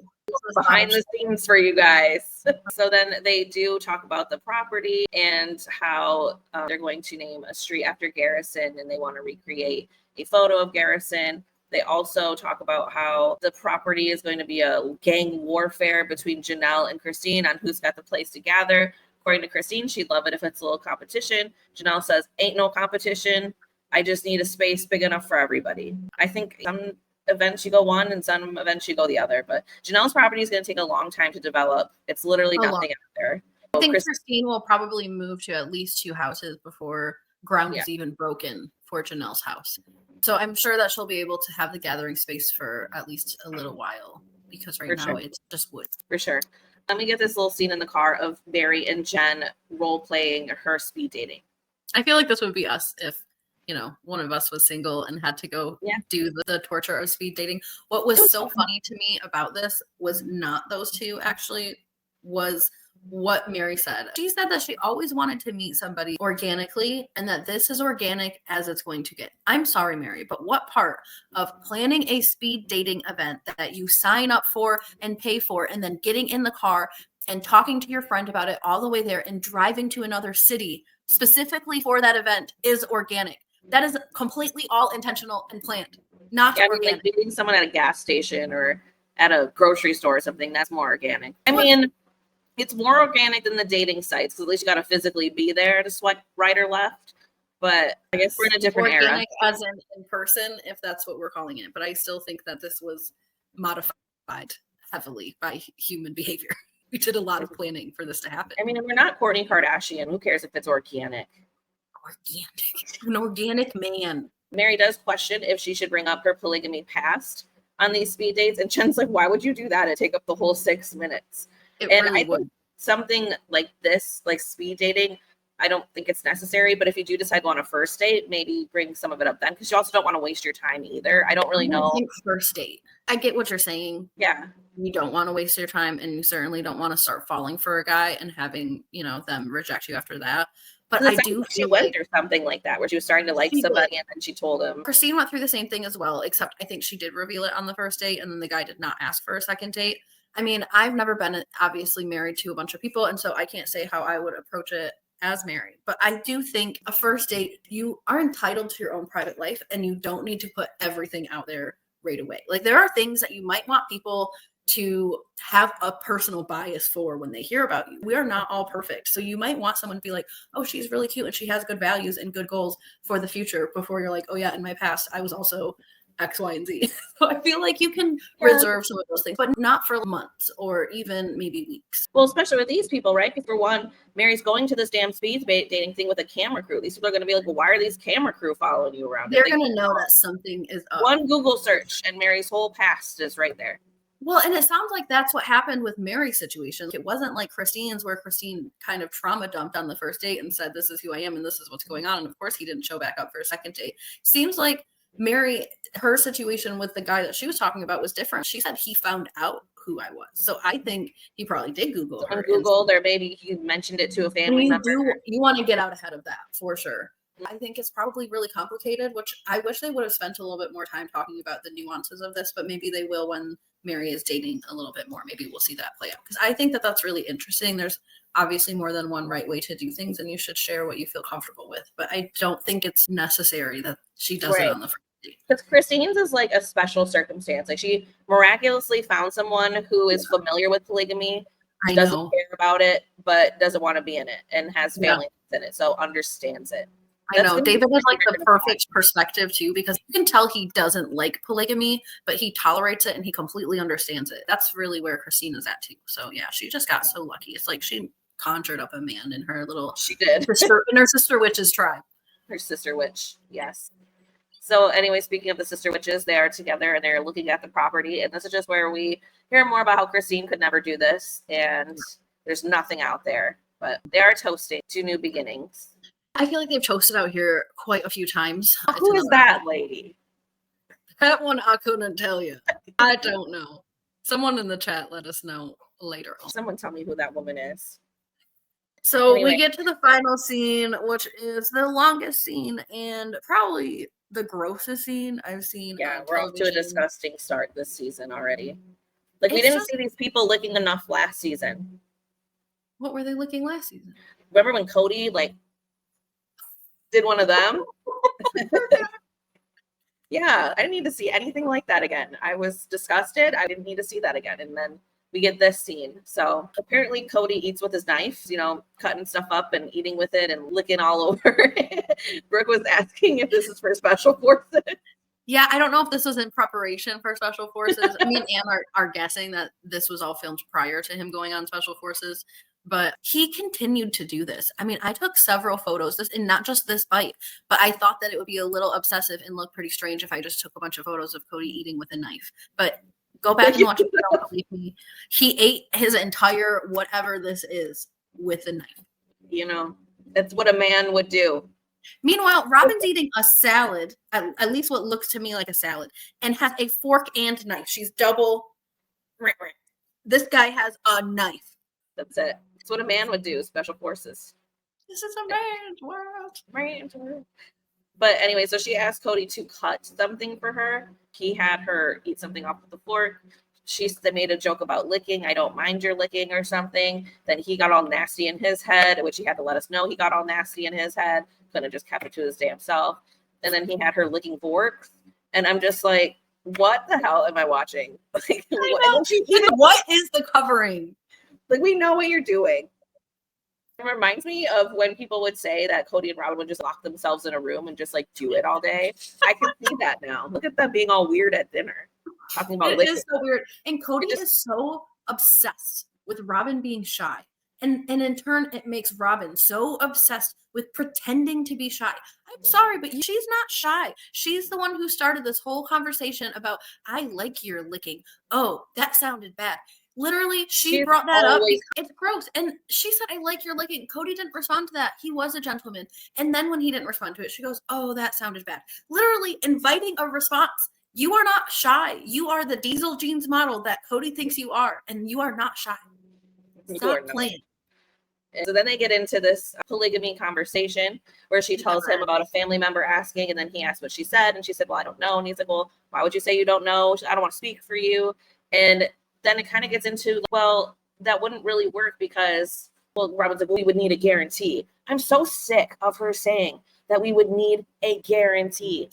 Behind the scenes for you guys. So then they do talk about the property and how they're going to name a street after Garrison, and they want to recreate a photo of Garrison. They also talk about how the property is going to be a gang warfare between Janelle and Christine on who's got the place to gather. According to Christine, she'd love it if it's a little competition. Janelle says, ain't no competition. I just need a space big enough for everybody. I think some events you go one and some events you go the other. But Janelle's property is going to take a long time to develop. It's literally nothing out there. I think Christine will probably move to at least 2 houses before ground is even broken for Janelle's house. So I'm sure that she'll be able to have the gathering space for at least a little while, because right now it's just wood. For sure. Let me get this little scene in the car of Meri and Jen role playing her speed dating. I feel like this would be us if, you know, one of us was single and had to go do the torture of speed dating. What was so funny to me about this was not those two, actually, was what Meri said. She said that she always wanted to meet somebody organically and that this is organic as it's going to get. I'm sorry, Meri, but what part of planning a speed dating event that you sign up for and pay for and then getting in the car and talking to your friend about it all the way there and driving to another city specifically for that event is organic? That is completely all intentional and planned, not organic. Like meeting someone at a gas station or at a grocery store or something, that's more organic. I mean, it's more organic than the dating sites, because at least you got to physically be there to swipe right or left. But I guess we're in a different era. Organic as in person, if that's what we're calling it. But I still think that this was modified heavily by human behavior. We did a lot of planning for this to happen. I mean, we're not Kourtney Kardashian. Who cares if it's organic? An organic man. Meri does question if she should bring up her polygamy past on these speed dates. And Jen's like, why would you do that? It'd take up the whole 6 minutes. It and really I think something like this, like speed dating, I don't think it's necessary. But if you do decide to go on a first date, maybe bring some of it up then, because you also don't want to waste your time either. I don't really know. First date. I get what you're saying. Yeah. You don't want to waste your time, and you certainly don't want to start falling for a guy and having, you know, them reject you after that. But I do feel like or something like that, where she was starting to like somebody and then she told him. Christine went through the same thing as well, except I think she did reveal it on the first date, and then the guy did not ask for a second date. I mean, I've never been obviously married to a bunch of people, and so I can't say how I would approach it as married. But I do think a first date, you are entitled to your own private life, and you don't need to put everything out there right away. Like, there are things that you might want people to have a personal bias for when they hear about you. We are not all perfect. So you might want someone to be like, oh, she's really cute and she has good values and good goals for the future, before you're like, oh yeah, in my past, I was also X, Y, and Z. So I feel like you can reserve some of those things, but not for months or even maybe weeks. Well, especially with these people, right? Because for one, Meri's going to this damn speed dating thing with a camera crew. These people are going to be like, well, why are these camera crew following you around? They're going to know that something is up. One Google search and Meri's whole past is right there. Well, and it sounds like that's what happened with Meri's situation. It wasn't like Christine's, where Christine kind of trauma dumped on the first date and said, this is who I am and this is what's going on. And of course, he didn't show back up for a second date. Seems like Meri, her situation with the guy that she was talking about was different. She said he found out who I was. So I think he probably did Google her. Googled, or maybe he mentioned it to a family member. You want to get out ahead of that for sure. I think it's probably really complicated, which I wish they would have spent a little bit more time talking about the nuances of this, but maybe they will when Meri is dating a little bit more. Maybe we'll see that play out, because I think that that's really interesting. There's obviously more than one right way to do things, and you should share what you feel comfortable with. But I don't think it's necessary that she does it on the first date. Because Christine's is like a special circumstance. Like, she miraculously found someone who is familiar with polygamy, doesn't care about it, but doesn't want to be in it, and has family in it, so understands it. I know David has like the perfect perspective too, because you can tell he doesn't like polygamy, but he tolerates it and he completely understands it. That's really where Christine is at too. So yeah, she just got so lucky. It's like she conjured up a man in her little in her sister witch's tribe. Her sister witch, yes. So anyway, speaking of the sister witches, they are together and they're looking at the property, and this is just where we hear more about how Christine could never do this, and there's nothing out there, but they are toasting to new beginnings. I feel like they've toasted out here quite a few times. Who is that lady? That one I couldn't tell you. I don't know. Someone in the chat let us know later on. Someone tell me who that woman is. So we get to the final scene, which is the longest scene and probably the grossest scene I've seen. Yeah, we're off to a disgusting start this season already. Like, we didn't see these people licking enough last season. What were they licking last season? Remember when Kody did one of them? Yeah, I didn't need to see anything like that again. I was disgusted. I didn't need to see that again. And then we get this scene. So apparently Kody eats with his knife, cutting stuff up and eating with it and licking all over. Brooke was asking if this is for Special Forces. Yeah, I don't know if this was in preparation for Special Forces. Me and Ann are guessing that this was all filmed prior to him going on Special Forces. But he continued to do this. I mean, I took several photos, and not just this bite, but I thought that it would be a little obsessive and look pretty strange if I just took a bunch of photos of Kody eating with a knife. But go back and watch it. He ate his entire whatever this is with a knife. That's what a man would do. Meanwhile, Robyn's eating a salad, at least what looks to me like a salad, and has a fork and knife. She's double. This guy has a knife. That's it. It's what a man would do. Special Forces. This is a man's world. Man's world. But anyway, so she asked Kody to cut something for her. He had her eat something off with the fork. They made a joke about licking. I don't mind your licking or something. Then he got all nasty in his head, which he had to let us know he got all nasty in his head. Couldn't have just kept it to his damn self. And then he had her licking forks. And I'm just like, what the hell am I watching? What is the covering? Like, we know what you're doing. It reminds me of when people would say that Kody and Robyn would just lock themselves in a room and just do it all day. I can see that now. Look at them being all weird at dinner. Talking about it is so weird. And Kody is so obsessed with Robyn being shy. And in turn, it makes Robyn so obsessed with pretending to be shy. I'm sorry, but she's not shy. She's the one who started this whole conversation about, I like your licking. Oh, that sounded bad. Literally, she brought that up. It's gross. And she said, I like your licking. Kody didn't respond to that. He was a gentleman. And then when he didn't respond to it, she goes, oh, that sounded bad. Literally inviting a response. You are not shy. You are the Diesel Jeans model that Kody thinks you are. And you are not shy. Stop playing. So then they get into this polygamy conversation where she tells him about a family member asking, and then he asked what she said. And she said, well, I don't know. And he's like, well, why would you say you don't know? I don't want to speak for you. And then it kind of gets into, well, that wouldn't really work because, Robyn's like, we would need a guarantee. I'm so sick of her saying that we would need a guarantee.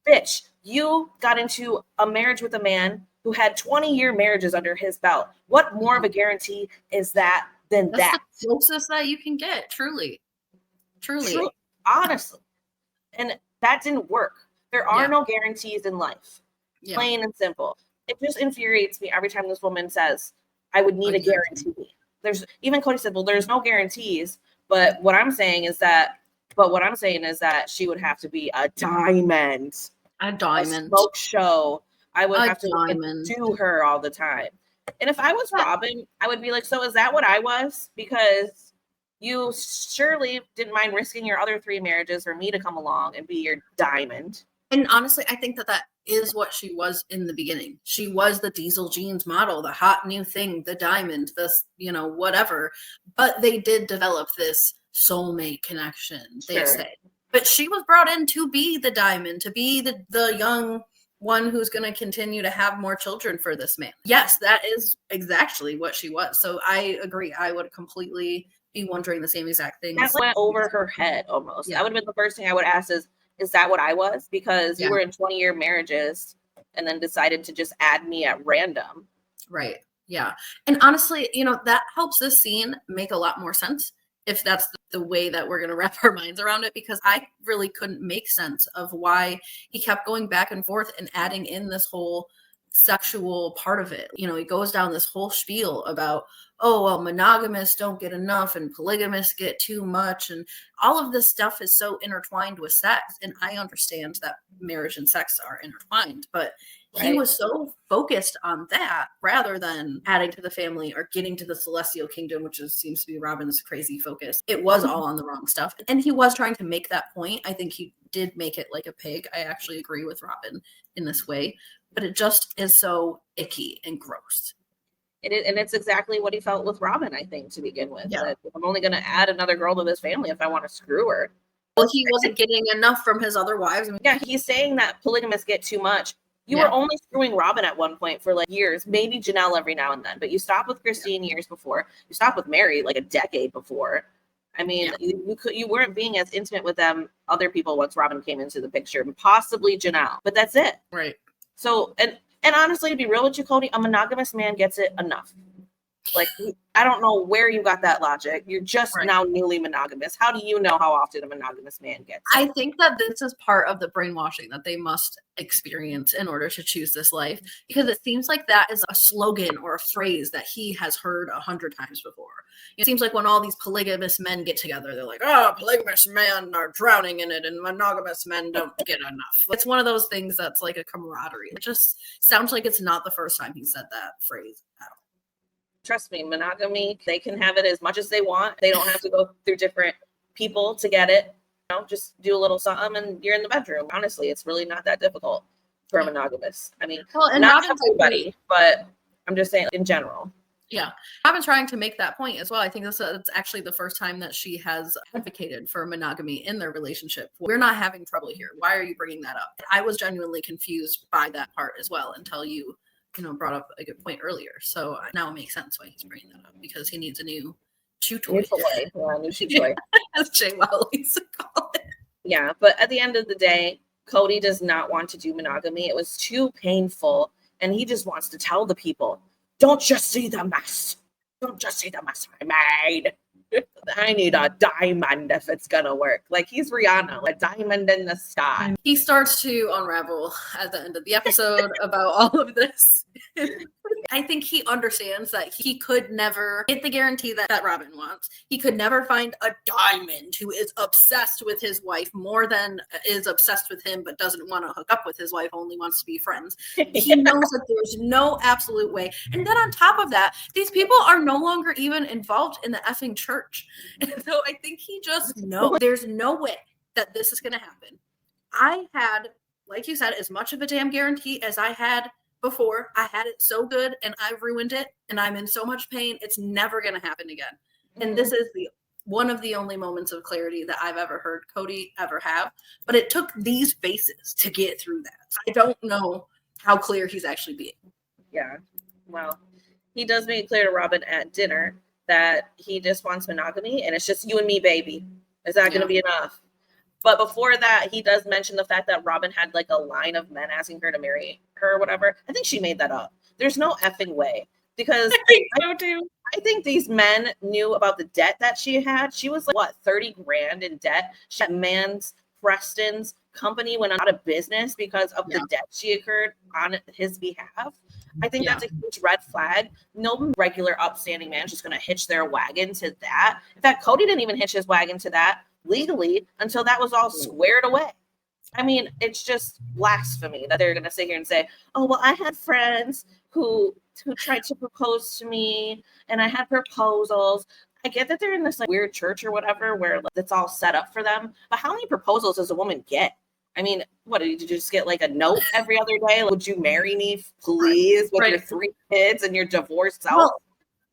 Bitch, you got into a marriage with a man who had 20-year marriages under his belt. What more of a guarantee is that than That's that? the closest that you can get, truly. Honestly. And that didn't work. There are no guarantees in life. Plain and simple. It just infuriates me every time this woman says, I would need a guarantee. Even Kody said, well, there's no guarantees, but what I'm saying is that she would have to be a diamond. A diamond. A smoke show. I would have to do her all the time. And if I was Robyn, I would be like, so is that what I was? Because you surely didn't mind risking your other 3 marriages for me to come along and be your diamond. And honestly, I think that is what she was in the beginning. She was the diesel jeans model, the hot new thing, the diamond, this, whatever. But they did develop this soulmate connection, they say. But she was brought in to be the diamond, to be the young one who's going to continue to have more children for this man. Yes, that is exactly what she was. So I agree. I would completely be wondering the same exact thing. That went over her head almost. That would have been the first thing I would ask is that what I was? Because you were in 20-year marriages and then decided to just add me at random. Right. Yeah. And honestly, that helps this scene make a lot more sense if that's the way that we're going to wrap our minds around it, because I really couldn't make sense of why he kept going back and forth and adding in this whole sexual part of it. He goes down this whole spiel about, oh, well, monogamists don't get enough and polygamists get too much. And all of this stuff is so intertwined with sex. And I understand that marriage and sex are intertwined, but he was so focused on that rather than adding to the family or getting to the celestial kingdom, which seems to be Robyn's crazy focus. It was all on the wrong stuff. And he was trying to make that point. I think he did make it like a pig. I actually agree with Robyn in this way, but it just is so icky and gross. And it's exactly what he felt with Robyn, I think, to begin with. Yeah. That I'm only going to add another girl to this family if I want to screw her. Well, he wasn't getting enough from his other wives. Yeah, he's saying that polygamists get too much. You were only screwing Robyn at one point for like years, maybe Janelle every now and then, but you stopped with Christine years before. You stopped with Meri like a decade before. I mean, you weren't being as intimate with them, other people, once Robyn came into the picture, possibly Janelle, but that's it. Right. So, and honestly, to be real with you, Kody, a monogamous man gets it enough. Like, I don't know where you got that logic. You're just now newly monogamous. How do you know how often a monogamous man gets it? I think that this is part of the brainwashing that they must experience in order to choose this life, because it seems like that is a slogan or a phrase that he has heard 100 times before. It seems like when all these polygamous men get together, they're like, oh, polygamous men are drowning in it and monogamous men don't get enough. It's one of those things that's like a camaraderie. It just sounds like it's not the first time he said that phrase at all. Trust me, monogamy, they can have it as much as they want. They don't have to go through different people to get it. Just do a little something and you're in the bedroom. Honestly, it's really not that difficult for a monogamous. I mean, and not everybody, but I'm just saying in general. Yeah. I've been trying to make that point as well. I think it's actually the first time that she has advocated for monogamy in their relationship. We're not having trouble here. Why are you bringing that up? I was genuinely confused by that part as well until you brought up a good point earlier. So now it makes sense why he's bringing that up, because he needs a new chew toy. New chew toy. As Jay Well used to call it. Yeah, but at the end of the day, Kody does not want to do monogamy. It was too painful, and he just wants to tell the people, don't just see the mess. Don't just see the mess I made. I need a diamond if it's gonna work. Like, he's Rihanna, a diamond in the sky. He starts to unravel at the end of the episode about all of this. I think he understands that he could never get the guarantee that Robyn wants. He could never find a diamond who is obsessed with his wife more than is obsessed with him, but doesn't want to hook up with his wife, only wants to be friends. He knows that there's no absolute way. And then on top of that, these people are no longer even involved in the effing church. And so I think he just knows there's no way that this is going to happen. I had, like you said, as much of a damn guarantee as I had before. I had it so good and I ruined it and I'm in so much pain. It's never going to happen again. And this is one of the only moments of clarity that I've ever heard Kody ever have. But it took these faces to get through that. I don't know how clear he's actually being. Yeah. Well, he does make it clear to Robyn at dinner that he just wants monogamy and it's just you and me, baby. Is that going to be enough? But before that, he does mention the fact that Robyn had like a line of men asking her to marry her or whatever. I think she made that up. There's no effing way, because I think these men knew about the debt that she had. She was like, what, 30 grand in debt? She had Preston's company went out of business because of the debt she incurred on his behalf. I think that's a huge red flag. No regular upstanding man is just going to hitch their wagon to that. In fact, Kody didn't even hitch his wagon to that legally until that was all squared away. I mean, it's just blasphemy that they're going to sit here and say, oh, well, I had friends who tried to propose to me and I had proposals. I get that they're in this like weird church or whatever where like, it's all set up for them. But how many proposals does a woman get? I mean, what, did you just get like a note every other day? Would you marry me, please, with your 3 kids and your divorced self? Well,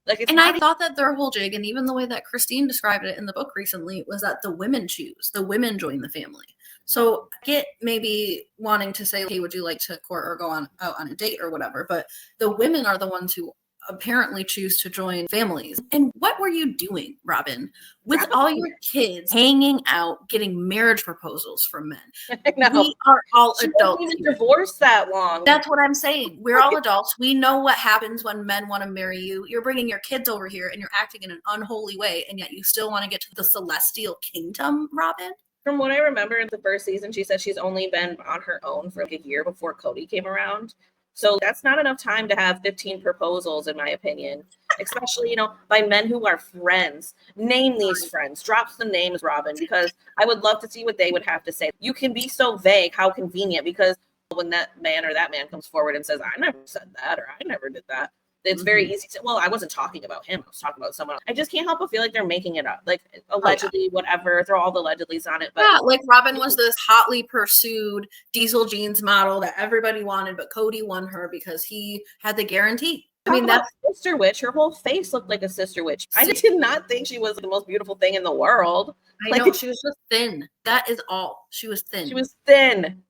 like, it's and I thought that their whole jig, and even the way that Christine described it in the book recently, was that the women choose, the women join the family. So I get maybe wanting to say, hey, would you like to court or go out on a date or whatever? But the women are the ones who apparently choose to join families. And what were you doing, Robyn, with all your kids hanging out, getting marriage proposals from men? I know. We are all adults. She wasn't even divorced that long. That's what I'm saying. We're all adults. We know what happens when men want to marry you. You're bringing your kids over here and you're acting in an unholy way, and yet you still want to get to the celestial kingdom, Robyn? From what I remember in the first season, she said she's only been on her own for like a year before Kody came around. So that's not enough time to have 15 proposals, in my opinion, especially, by men who are friends. Name these friends. Drop some names, Robyn, because I would love to see what they would have to say. You can be so vague. How convenient, because when that man comes forward and says, I never said that, or I never did that, it's very easy to, well, I wasn't talking about him. I was talking about someone else. I just can't help but feel like they're making it up. Like, allegedly, whatever, throw all the allegedlys on it. But yeah, like Robyn was this hotly pursued diesel jeans model that everybody wanted, but Kody won her because he had the guarantee. I mean, that's sister witch. Her whole face looked like a sister witch. I did not think she was the most beautiful thing in the world. I know, she was just thin. That is all. She was thin. She was thin.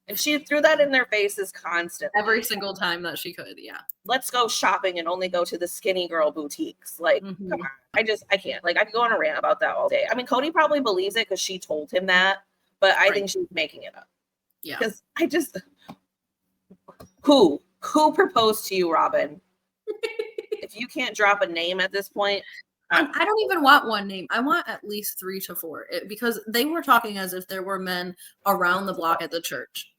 And she threw that in their faces constantly. Every single time that she could, yeah. Let's go shopping and only go to the skinny girl boutiques. Like, come on. I can't. Like, I could go on a rant about that all day. I mean, Kody probably believes it because she told him that, but I think she's making it up. Yeah. Because who proposed to you, Robyn? If you can't drop a name at this point. I don't even want one name. I want at least 3 to 4 because they were talking as if there were men around the block at the church.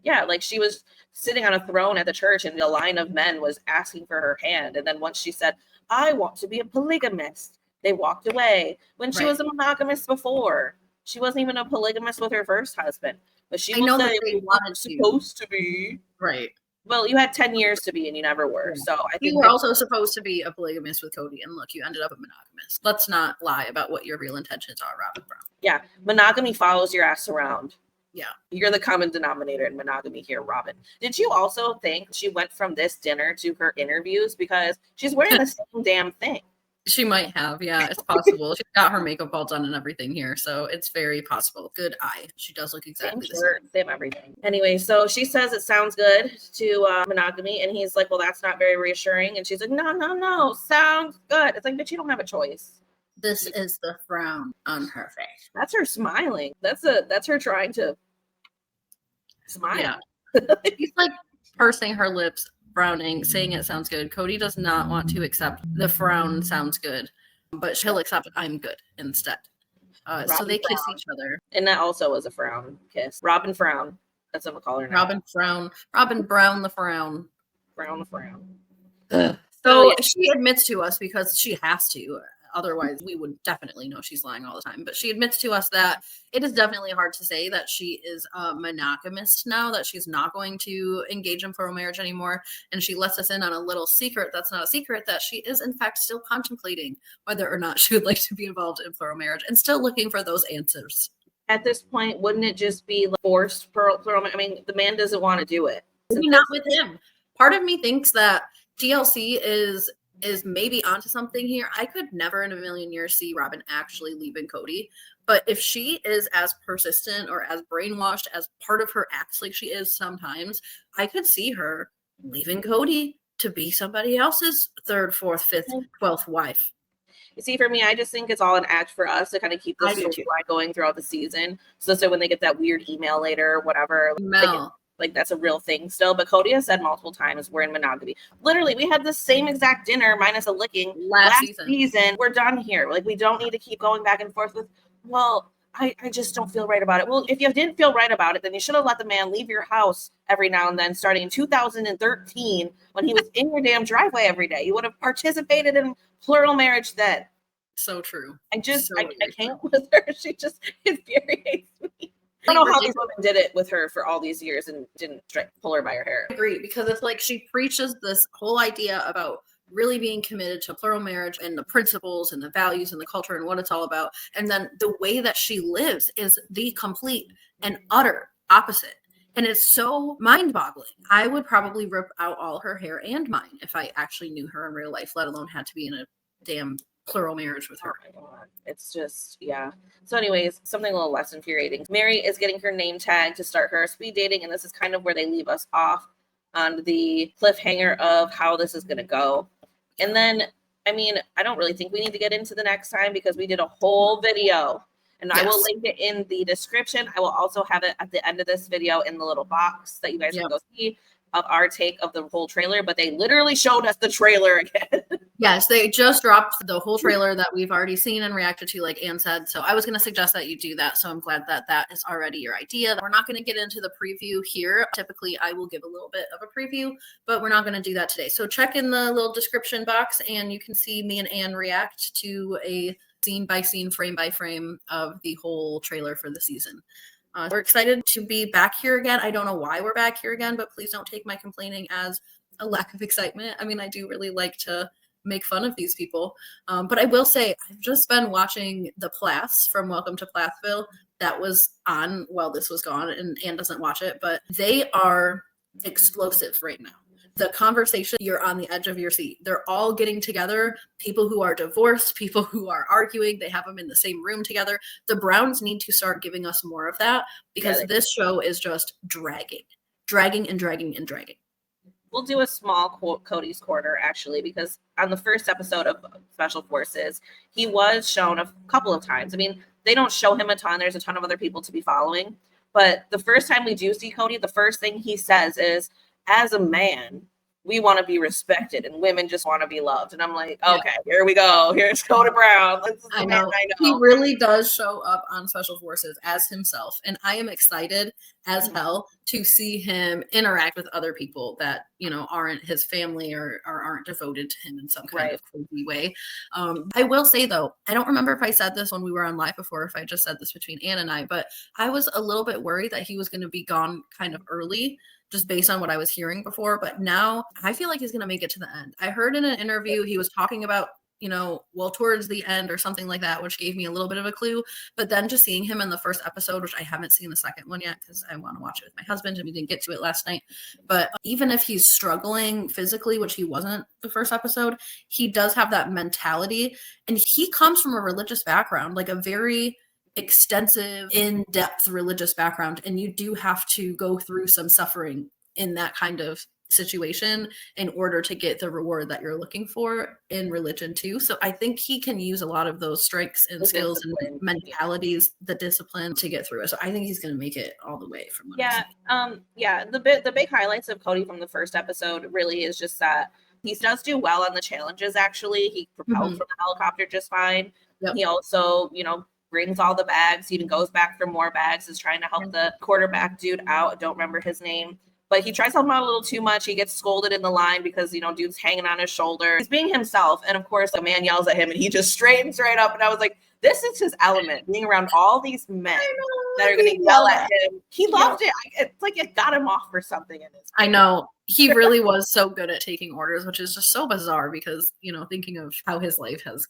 Yeah, like she was sitting on a throne at the church and a line of men was asking for her hand. And then once she said, I want to be a polygamist, they walked away. When she was a monogamist before, she wasn't even a polygamist with her first husband. But she know say, that they wanted supposed to be. Right. Well, you had 10 years to be and you never were. So I think you were also supposed to be a polygamist with Kody. And look, you ended up a monogamist. Let's not lie about what your real intentions are, Robyn Brown. Yeah. Monogamy follows your ass around. Yeah. You're the common denominator in monogamy here, Robyn. Did you also think she went from this dinner to her interviews because she's wearing the same damn thing? She might have, yeah, it's possible. She's got her makeup all done and everything here, so it's very possible. Good eye. She does look exactly the same. Same everything. Anyway, so she says it sounds good to monogamy, and he's like, well, that's not very reassuring. And she's like, no, sounds good. It's like, bitch, you don't have a choice. This is the frown on her face. That's her smiling. That's her trying to smile. Yeah. She's like pursing her lips, frowning, saying it sounds good. Kody does not want to accept the frown sounds good, but she'll accept I'm good instead. So they kiss each other. And that also was a frown kiss. Robyn Frown. That's what we'll call her now. Robyn Frown. Robyn Brown the frown. Brown the frown. So she admits to us, because she has to, otherwise we would definitely know she's lying all the time, but she admits to us that it is definitely hard to say that she is a monogamist now, that she's not going to engage in plural marriage anymore. And she lets us in on a little secret that's not a secret, that she is in fact still contemplating whether or not she would like to be involved in plural marriage and still looking for those answers. At this point, wouldn't it just be forced plural? I mean, the man doesn't want to do it. Maybe not with him. Part of me thinks that TLC is maybe onto something here. I could never in a million years see Robyn actually leaving Kody. But if she is as persistent or as brainwashed as part of her acts like she is sometimes, I could see her leaving Kody to be somebody else's 3rd, 4th, 5th, 12th wife. You see, for me, I just think it's all an act for us to kind of keep this storyline going throughout the season. So when they get that weird email later or whatever, like that's a real thing still. But Kody has said multiple times we're in monogamy. Literally, we had the same exact dinner minus a licking last season. We're done here. Like, we don't need to keep going back and forth with, well, I just don't feel right about it. Well, if you didn't feel right about it, then you should have let the man leave your house every now and then, starting in 2013 when he was in your damn driveway every day. You would have participated in plural marriage then. So true. I can't with her. She just infuriates me. I don't know how these women did it with her for all these years and didn't pull her by her hair. I agree, because it's like she preaches this whole idea about really being committed to plural marriage and the principles and the values and the culture and what it's all about. And then the way that she lives is the complete and utter opposite. And it's so mind-boggling. I would probably rip out all her hair and mine if I actually knew her in real life, let alone had to be in a damn plural marriage with her. Oh my God. It's just, yeah. So anyways, something a little less infuriating. Meri is getting her name tag to start her speed dating, and this is kind of where they leave us off on the cliffhanger of how this is going to go. And then, I mean, I don't really think we need to get into the next time because we did a whole video. And I will link it in the description. I will also have it at the end of this video in the little box that you guys can go see of our take of the whole trailer. But they literally showed us the trailer again. Yes, they just dropped the whole trailer that we've already seen and reacted to, like Anne said. So I was going to suggest that you do that. So I'm glad that that is already your idea. We're not going to get into the preview here. Typically, I will give a little bit of a preview, but we're not going to do that today. So check in the little description box and you can see me and Anne react to a scene by scene, frame by frame of the whole trailer for the season. We're excited to be back here again. I don't know why we're back here again, but please don't take my complaining as a lack of excitement. I mean, I do really like to make fun of these people. But I will say, I've just been watching The Plaths from Welcome to Plathville. That was on while this was gone, and Anne doesn't watch it, but they are explosive right now. The conversation, you're on the edge of your seat. They're all getting together, people who are divorced, people who are arguing, they have them in the same room together. The Browns need to start giving us more of that because this show is just dragging and dragging and dragging. We'll do a small Kody's Corner, actually, because on the first episode of Special Forces, he was shown a couple of times. I mean, they don't show him a ton. There's a ton of other people to be following. But the first time we do see Kody, the first thing he says is, as a man, we want to be respected and women just want to be loved. And I'm like, okay, here we go. Here's Kody Brown. I know. He really does show up on Special Forces as himself. And I am excited as hell to see him interact with other people that, you know, aren't his family or aren't devoted to him in some kind of crazy way. I will say, though, I don't remember if I said this when we were on live before, if I just said this between Anne and I, but I was a little bit worried that he was going to be gone kind of early, just based on what I was hearing before. But now I feel like he's going to make it to the end. I heard in an interview, he was talking about, you know, well, towards the end or something like that, which gave me a little bit of a clue. But then just seeing him in the first episode, which I haven't seen the second one yet because I want to watch it with my husband and we didn't get to it last night. But even if he's struggling physically, which he wasn't the first episode, he does have that mentality. And he comes from a religious background, like a very extensive, in-depth religious background, and you do have to go through some suffering in that kind of situation in order to get the reward that you're looking for in religion too. So I think he can use a lot of those strengths and skills and mentalities, the discipline to get through it. So I think he's going to make it all the way from what the big highlights of Kody from the first episode really is just that he does do well on the challenges. Actually, he propelled from the helicopter just fine. He also, you know, brings all the bags. He even goes back for more bags, is trying to help the quarterback dude out. I don't remember his name, but he tries to help him out a little too much. He gets scolded in the line because, you know, dude's hanging on his shoulder. He's being himself. And of course, a man yells at him and he just straightens right up. And I was like, this is his element, being around all these men that are going to yell at him. He loved it. It's like it got him off for something in his. I know. He really was so good at taking orders, which is just so bizarre because, you know, thinking of how his life has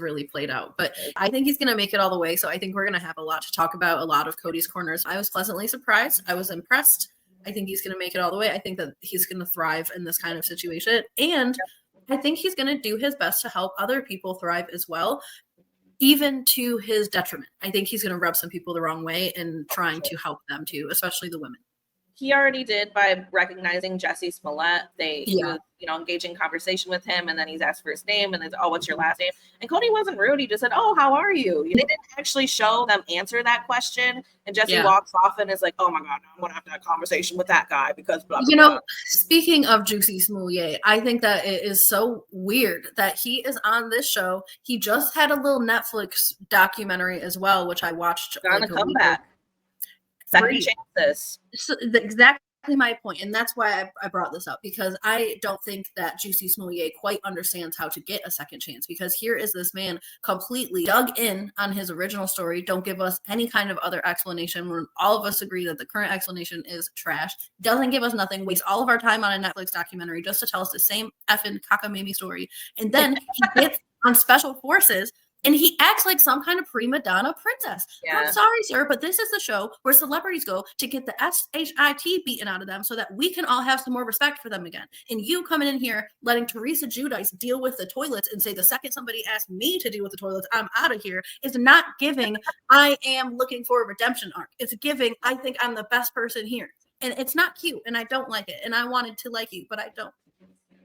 really played out. But I think he's going to make it all the way. So I think we're going to have a lot to talk about, a lot of Kody's Corners. I was pleasantly surprised. I was impressed. I think he's going to make it all the way. I think that he's going to thrive in this kind of situation. And I think he's going to do his best to help other people thrive as well, even to his detriment. I think he's going to rub some people the wrong way and trying to help them too, especially the women. He already did by recognizing Jesse Smollett. He was, you know, engaging conversation with him, and then he's asked for his name, and then, oh, what's your last name? And Kody wasn't rude. He just said, oh, how are you? They didn't actually show them answer that question. And Jesse walks off and is like, oh my God, I'm going to have to have a conversation with that guy because blah, blah, you know, blah. Speaking of Juicy Smollett, I think that it is so weird that he is on this show. He just had a little Netflix documentary as well, which I watched. On the comeback. Second chances. So exactly my point, and that's why I brought this up, because I don't think that Juicy Smollett quite understands how to get a second chance, because here is this man completely dug in on his original story, don't give us any kind of other explanation when all of us agree that the current explanation is trash, doesn't give us nothing, wastes all of our time on a Netflix documentary just to tell us the same effing cockamamie story, and then he gets on Special Forces And he acts like some kind of prima donna princess. Yeah. I'm sorry, sir, but this is the show where celebrities go to get the SHIT beaten out of them so that we can all have some more respect for them again. And you coming in here letting Teresa Giudice deal with the toilets and say the second somebody asks me to deal with the toilets, I'm out of here, is not giving I am looking for a redemption arc. It's giving I think I'm the best person here. And it's not cute, and I don't like it. And I wanted to like you, but I don't.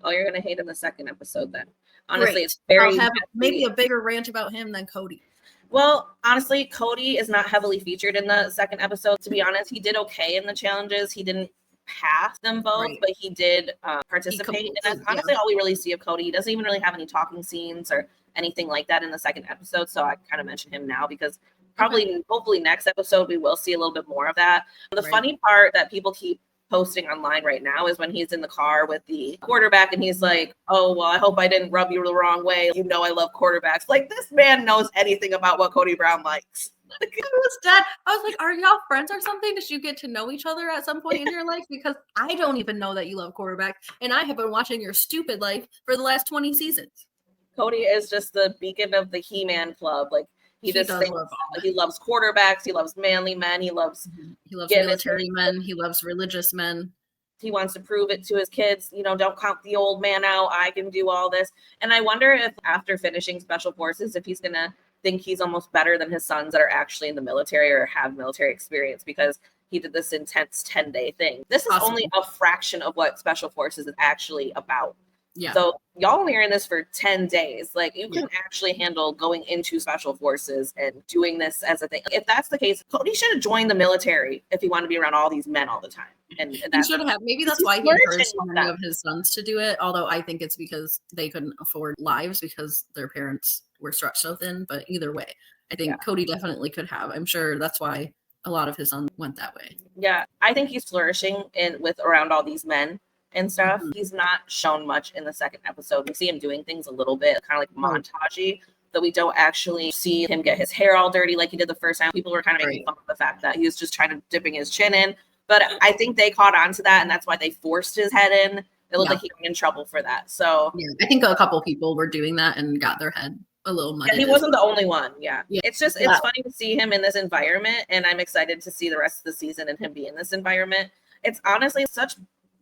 Oh, you're going to hate in the second episode then. Honestly, Great. it's very... I'll have maybe a bigger rant about him than Kody. Well, honestly, Kody is not heavily featured in the second episode. To be honest, he did okay in the challenges. He didn't pass them both, Right. but he did participate. And that's honestly all we really see of Kody. He doesn't even really have any talking scenes or anything like that in the second episode. So I kind of mention him now because probably, hopefully next episode, we will see a little bit more of that. The funny part that people keep posting online right now is when he's in the car with the quarterback and he's like, oh, well, I hope I didn't rub you the wrong way. You know I love quarterbacks. Like, this man knows anything about what Kody Brown likes. I was dead. I was like, are y'all friends or something? Did you get to know each other at some point in your life? Because I don't even know that you love quarterbacks, and I have been watching your stupid life for the last 20 seasons. Cody is just the beacon of the He-Man club. Like, he just thinks, he loves quarterbacks. He loves manly men. He loves military men. He loves religious men. He wants to prove it to his kids. You know, don't count the old man out. I can do all this. And I wonder if after finishing Special Forces, if he's going to think he's almost better than his sons that are actually in the military or have military experience because he did this intense 10-day thing. This is only a fraction of what Special Forces is actually about. Yeah. So y'all only are in this for 10 days. Like, you can actually handle going into Special Forces and doing this as a thing. If that's the case, Kody should have joined the military if he wanted to be around all these men all the time. And he should have. Maybe that's why he encouraged so many of his sons to do it. Although I think it's because they couldn't afford lives because their parents were stretched so thin. But either way, I think Kody definitely could have. I'm sure that's why a lot of his sons went that way. Yeah, I think he's flourishing with around all these men and stuff. He's not shown much in the second episode. We see him doing things a little bit kind of like montagey, but we don't actually see him get his hair all dirty like he did the first time. People were kind of making fun of the fact that he was just trying to dipping his chin in, but I think they caught on to that, and that's why they forced his head in. It looked like he was in trouble for that. So I think a couple people were doing that and got their head a little muddy. He wasn't the only one. It's just it's funny to see him in this environment, and I'm excited to see the rest of the season and him be in this environment. It's honestly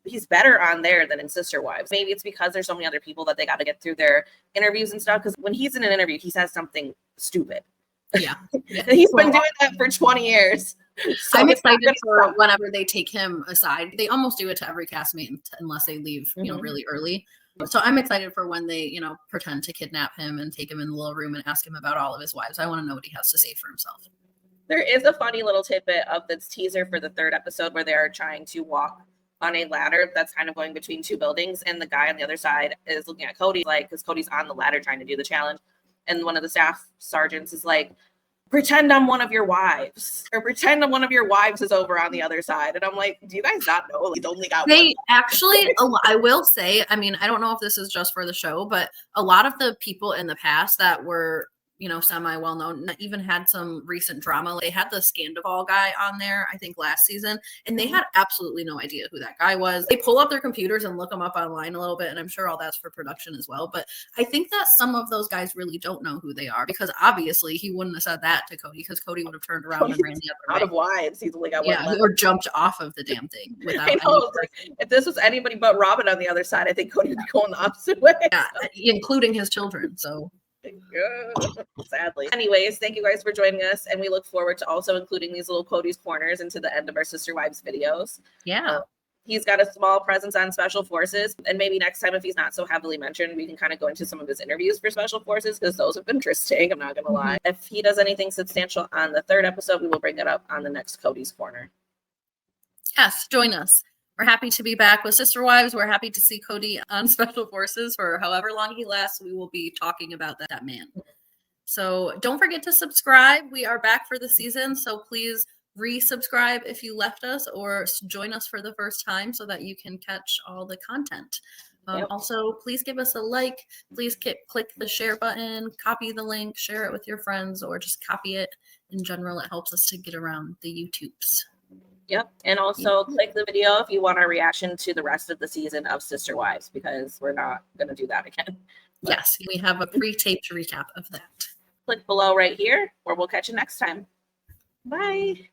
he's better on there than in Sister Wives. Maybe it's because there's so many other people that they got to get through their interviews and stuff. Because when he's in an interview, he says something stupid. Yeah. He's been doing that for 20 years. So I'm excited for whenever they take him aside. They almost do it to every castmate unless they leave, you know, really early. So I'm excited for when they, you know, pretend to kidnap him and take him in the little room and ask him about all of his wives. I want to know what he has to say for himself. There is a funny little tidbit of this teaser for the third episode where they are trying to walk on a ladder that's kind of going between two buildings, and the guy on the other side is looking at Kody, like, because Cody's on the ladder trying to do the challenge, and one of the staff sergeants is like, pretend I'm one of your wives, or pretend one of your wives is over on the other side. And I'm like, do you guys not know? Like, only got they actually, I will say, I mean, I don't know if this is just for the show, but a lot of the people in the past that were, you know, semi-well-known, even had some recent drama. They had the Scandival guy on there, I think last season, and they had absolutely no idea who that guy was. They pull up their computers and look them up online a little bit, and I'm sure all that's for production as well. But I think that some of those guys really don't know who they are, because obviously he wouldn't have said that to Kody, because Cody would have turned around and ran the other way. Out of wives, he's only got one left. Or jumped off of the damn thing. Without like, if this was anybody but Robyn on the other side, I think Cody would be going the opposite way. Yeah, including his children. So. Sadly. Anyways, thank you guys for joining us, and we look forward to also including these little Kody's Corners into the end of our Sister Wives videos. Yeah. He's got a small presence on Special Forces, and maybe next time, if he's not so heavily mentioned, we can kind of go into some of his interviews for Special Forces, because those have been interesting. I'm not going to lie. If he does anything substantial on the third episode, we will bring it up on the next Kody's Corner. Yes, join us. We're happy to be back with Sister Wives. We're happy to see Kody on Special Forces for however long he lasts. We will be talking about that man. So don't forget to subscribe. We are back for the season, so please resubscribe if you left us, or join us for the first time so that you can catch all the content. Also, please give us a like. Please click the share button, copy the link, share it with your friends, or just copy it in general. It helps us to get around the YouTubes. Yep. And also click the video if you want our reaction to the rest of the season of Sister Wives, because we're not going to do that again. Yes, we have a pre-taped recap of that. click below right here, or we'll catch you next time. Bye.